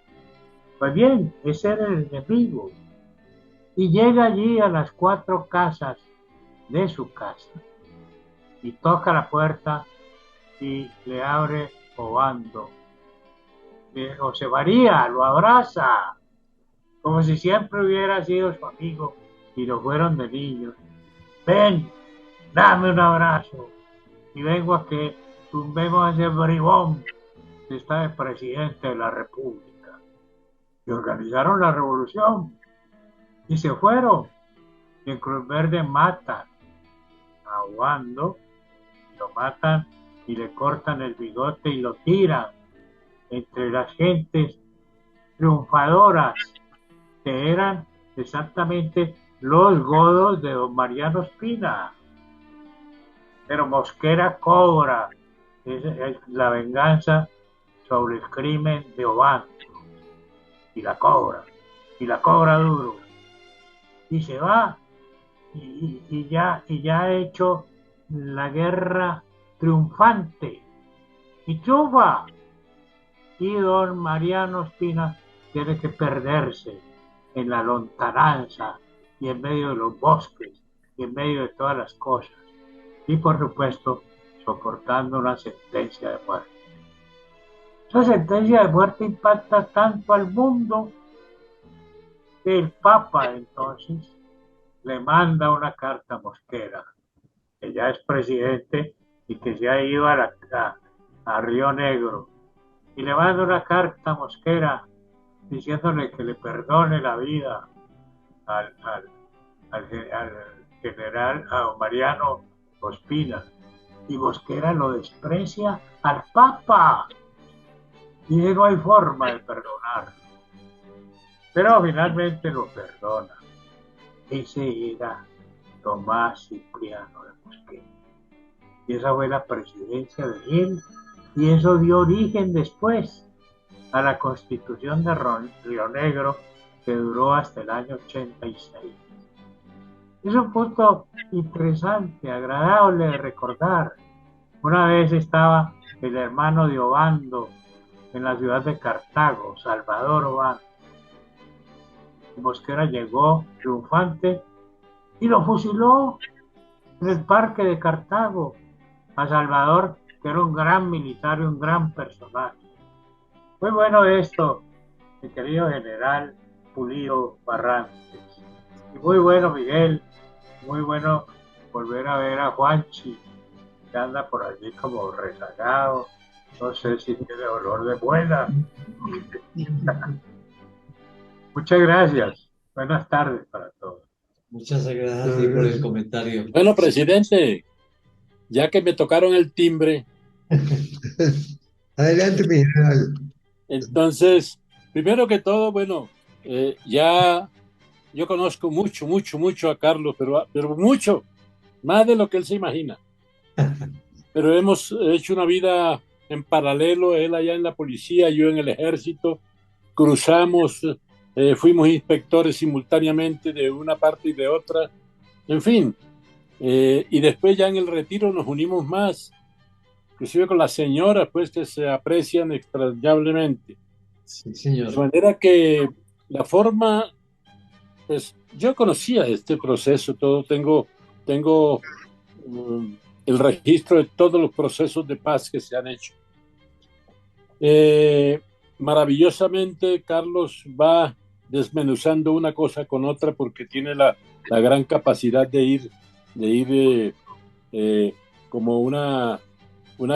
Pues bien, ese era el enemigo. Y llega allí a las 4 casas de su casa y toca la puerta y le abre Obando. José María lo abraza como si siempre hubiera sido su amigo y lo fueron de niños. Ven, dame un abrazo y vengo a que tumbemos a ese bribón que está de presidente de la República. Y organizaron la revolución y se fueron. Y en Cruz Verde matan a Obando, lo matan y le cortan el bigote y lo tiran entre las gentes triunfadoras que eran exactamente los godos de don Mariano Espina. Pero Mosquera cobra es la venganza sobre el crimen de Obando y la cobra duro y se va y ya ha hecho la guerra triunfante y triunfa y don Mariano Espina tiene que perderse en la lontananza y en medio de los bosques y en medio de todas las cosas y por supuesto soportando una sentencia de muerte. Esa sentencia de muerte impacta tanto al mundo que el Papa entonces le manda una carta a Mosquera, que ya es presidente y que se ha ido a Río Negro, y le manda una carta a Mosquera diciéndole que le perdone la vida al general, a Mariano Ospina, y Mosquera lo desprecia al Papa. Y no hay forma de perdonar. Pero finalmente lo perdona. Ese era Tomás Cipriano de Mosquera. Y esa fue la presidencia de él. Y eso dio origen después a la Constitución de Río Negro, que duró hasta el año 86. Es un punto interesante, agradable de recordar. Una vez estaba el hermano de Obando en la ciudad de Cartago, Salvador Obando. Mosquera llegó triunfante y lo fusiló en el parque de Cartago a Salvador, que era un gran militar y un gran personaje. Muy bueno esto, mi querido general Pulido Barrantes. Y muy bueno, Miguel, muy bueno volver a ver a Juanchi, que anda por allí como rezagado. No sé si tiene olor de buena. Muchas gracias. Buenas tardes para todos. Muchas gracias a ti por el comentario. Bueno, presidente, ya que me tocaron el timbre, Adelante, mi general. entonces, primero que todo, bueno, ya yo conozco mucho a Carlos, pero mucho, más de lo que él se imagina. Pero hemos hecho una vida en paralelo, él allá en la policía, yo en el ejército, cruzamos, fuimos inspectores simultáneamente de una parte y de otra, en fin, y después ya en el retiro nos unimos más, inclusive con las señoras, pues que se aprecian extrañablemente. Sí, señor. De manera que la forma, pues yo conocía este proceso, todo, tengo el registro de todos los procesos de paz que se han hecho. Maravillosamente, Carlos va desmenuzando una cosa con otra porque tiene la gran capacidad de ir como una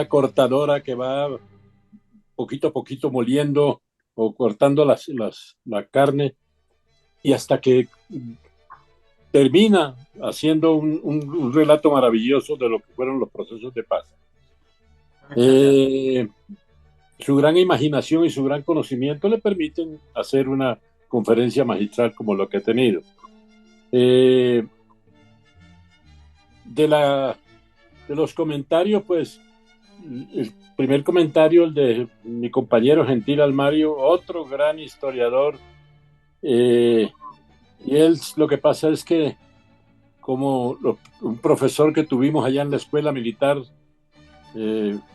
cortadora que va poquito a poquito moliendo o cortando la carne y hasta que termina haciendo un relato maravilloso de lo que fueron los procesos de paz. Su gran imaginación y su gran conocimiento le permiten hacer una conferencia magistral como lo que ha tenido. De los comentarios, pues, el primer comentario, el de mi compañero Gentil Almario, otro gran historiador, y él lo que pasa es que como un profesor que tuvimos allá en la escuela militar,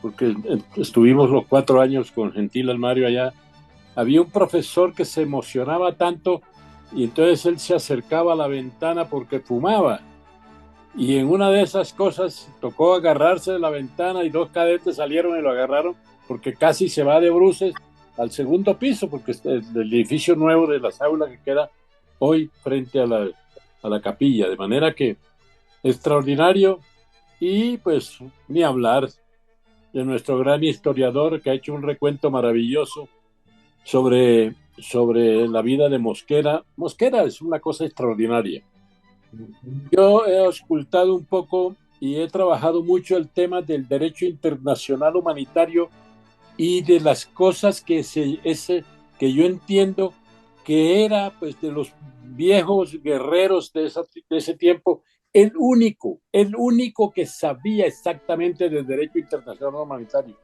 porque estuvimos los 4 años con Gentil Almario allá, había un profesor que se emocionaba tanto y entonces él se acercaba a la ventana porque fumaba. Y en una de esas cosas tocó agarrarse de la ventana y 2 cadetes salieron y lo agarraron porque casi se va de bruces al segundo piso, porque es el edificio nuevo de las aulas que queda hoy frente a la capilla. De manera que extraordinario. Y pues ni hablar de nuestro gran historiador que ha hecho un recuento maravilloso sobre la vida de Mosquera. Mosquera es una cosa extraordinaria. Yo he auscultado un poco y he trabajado mucho el tema del derecho internacional humanitario y de las cosas que yo entiendo que era pues de los viejos guerreros de ese tiempo el único que sabía exactamente del derecho internacional humanitario.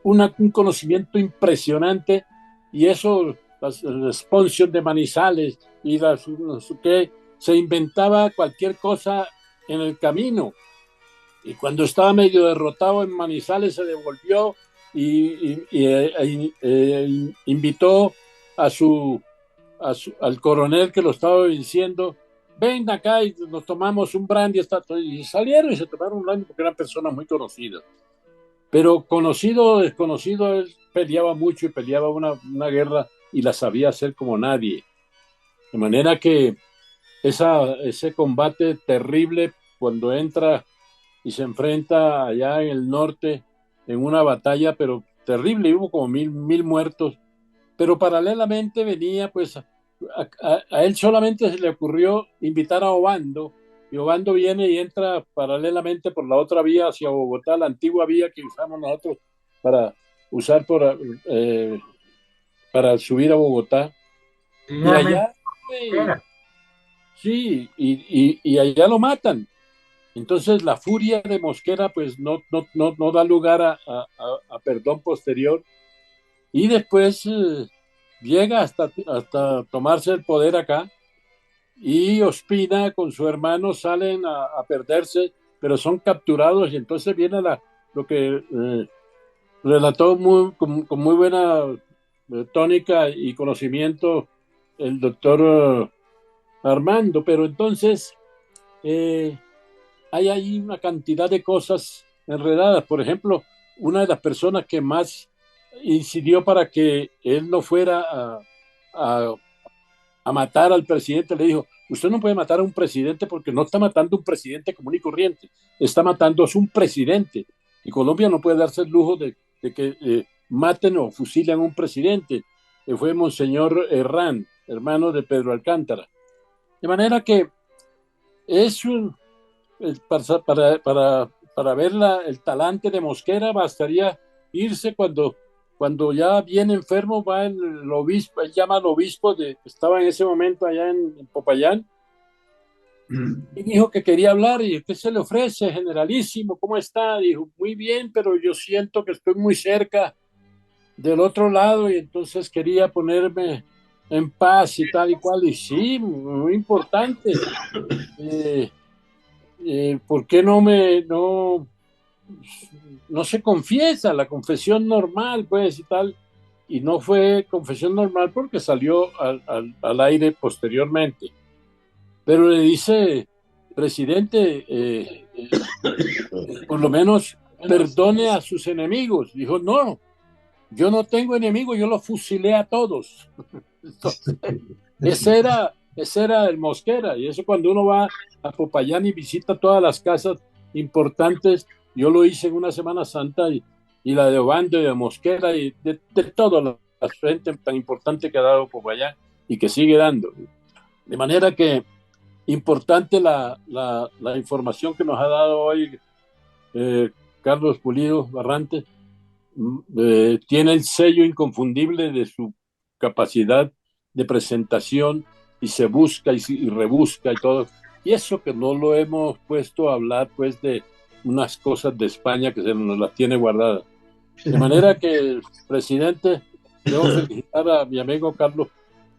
Un conocimiento impresionante, y eso, el Esponsion de Manizales y que se inventaba cualquier cosa en el camino. Y cuando estaba medio derrotado en Manizales se devolvió y invitó al coronel que lo estaba venciendo: ven acá y nos tomamos un brandy. Y salieron y se tomaron un brandy porque eran personas muy conocidas. Pero conocido o desconocido, él peleaba mucho y peleaba una guerra y la sabía hacer como nadie. De manera que ese combate terrible cuando entra y se enfrenta allá en el norte en una batalla, pero terrible, hubo como 1,000 muertos, pero paralelamente venía pues a él solamente se le ocurrió invitar a Obando y Obando viene y entra paralelamente por la otra vía hacia Bogotá, la antigua vía que usamos nosotros para usar eh, para subir a Bogotá. Y Precisamente allá, eh, era. sí, y allá lo matan. Entonces la furia de Mosquera pues no da lugar a perdón posterior y después llega hasta tomarse el poder acá y Ospina con su hermano salen a perderse, pero son capturados y entonces viene lo que relató con muy buena tónica y conocimiento el doctor Armando, pero entonces eh, hay ahí una cantidad de cosas enredadas. Por ejemplo, una de las personas que más incidió para que él no fuera a, a matar al presidente, le dijo, usted no puede matar a un presidente porque no está matando a un presidente común y corriente, está matando a un presidente. Y Colombia no puede darse el lujo de que maten o fusilen a un presidente. Fue Monseñor Herrán, hermano de Pedro Alcántara. De manera que es un, para ver el talante de Mosquera bastaría irse cuando ya bien enfermo va el obispo, él llama al obispo que estaba en ese momento allá en Popayán y dijo que quería hablar y ¿qué se le ofrece, generalísimo? ¿Cómo está? Dijo, muy bien, pero yo siento que estoy muy cerca del otro lado y entonces quería ponerme en paz y tal y cual. Y sí, muy importante. Eh, ¿Por qué no se confiesa la confesión normal, pues, y tal? Y no fue confesión normal porque salió al aire posteriormente. Pero le dice, presidente, por lo menos perdone a sus enemigos. Dijo, no, yo no tengo enemigos, yo los fusilé a todos. Entonces, ese era el Mosquera, y eso cuando uno va a Popayán y visita todas las casas importantes, yo lo hice en una Semana Santa y la de Obando y de Mosquera y de toda la gente tan importante que ha dado Popayán y que sigue dando. De manera que importante la información que nos ha dado hoy Carlos Pulido Barrantes. Tiene el sello inconfundible de su capacidad de presentación y se busca y rebusca y todo. Y eso que no lo hemos puesto a hablar pues de unas cosas de España que se nos las tiene guardadas. De manera que, presidente, debo felicitar a mi amigo Carlos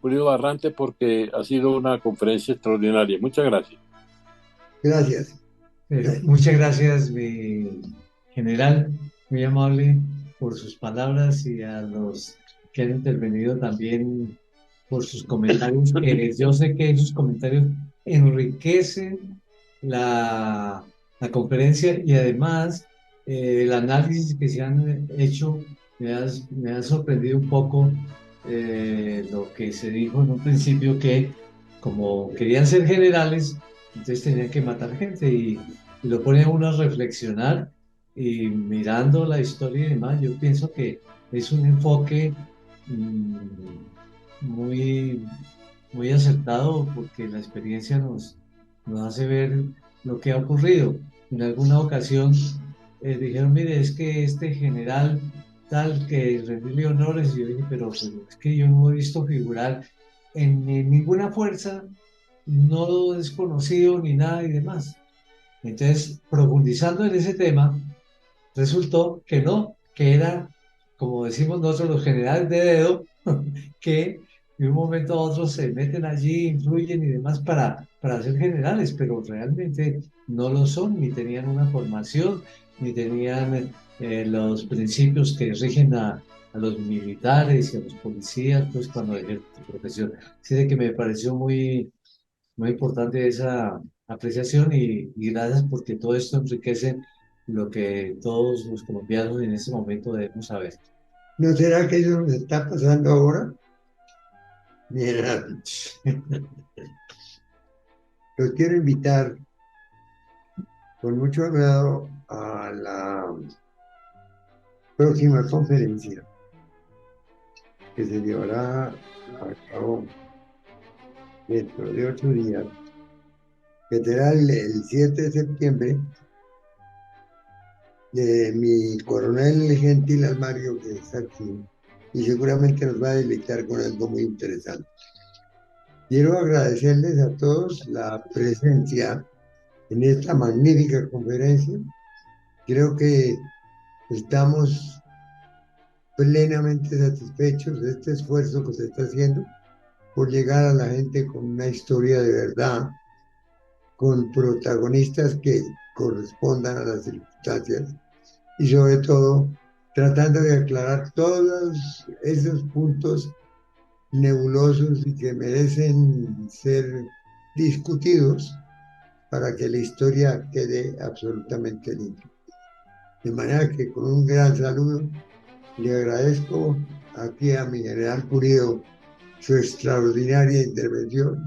Pulido Barrante porque ha sido una conferencia extraordinaria. Muchas gracias. Gracias. Pero muchas gracias, mi general, muy amable por sus palabras y a los que han intervenido también por sus comentarios, que yo sé que esos comentarios enriquecen la conferencia y además el análisis que se han hecho me ha sorprendido un poco lo que se dijo en un principio que como querían ser generales, entonces tenían que matar gente y lo pone a uno a reflexionar y mirando la historia y demás, yo pienso que es un enfoque mm, muy, muy acertado porque la experiencia nos hace ver lo que ha ocurrido. En alguna ocasión dijeron, mire, es que este general tal que rendirle honores, y yo dije, pero es que yo no he visto figurar en ninguna fuerza, no desconocido ni nada y demás. Entonces, profundizando en ese tema, resultó que no, que era, como decimos nosotros, los generales de dedo, que de un momento a otro se meten allí, influyen y demás para ser generales, pero realmente no lo son, ni tenían una formación, ni tenían los principios que rigen a los militares y a los policías, pues cuando ejercen su profesión. Así de que me pareció muy importante esa apreciación y gracias porque todo esto enriquece lo que todos los colombianos en este momento debemos saber. ¿No será que eso nos está pasando ahora? Mira, los quiero invitar con mucho agrado a la próxima conferencia que se llevará a cabo dentro de 8 días que será el 7 de septiembre, de mi coronel Gentil Almario, que está aquí, y seguramente nos va a deleitar con algo muy interesante. Quiero agradecerles a todos la presencia en esta magnífica conferencia. Creo que estamos plenamente satisfechos de este esfuerzo que se está haciendo por llegar a la gente con una historia de verdad, con protagonistas que correspondan a las circunstancias y sobre todo tratando de aclarar todos esos puntos nebulosos y que merecen ser discutidos para que la historia quede absolutamente limpia. De manera que con un gran saludo le agradezco aquí a mi general Pulido su extraordinaria intervención,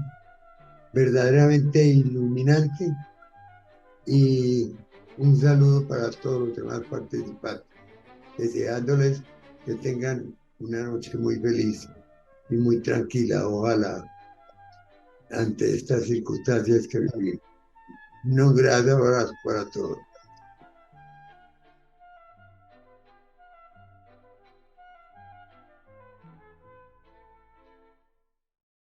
verdaderamente iluminante, y un saludo para todos los demás participantes, deseándoles que tengan una noche muy feliz y muy tranquila, ojalá, ante estas circunstancias que vivimos. Un gran abrazo para todos.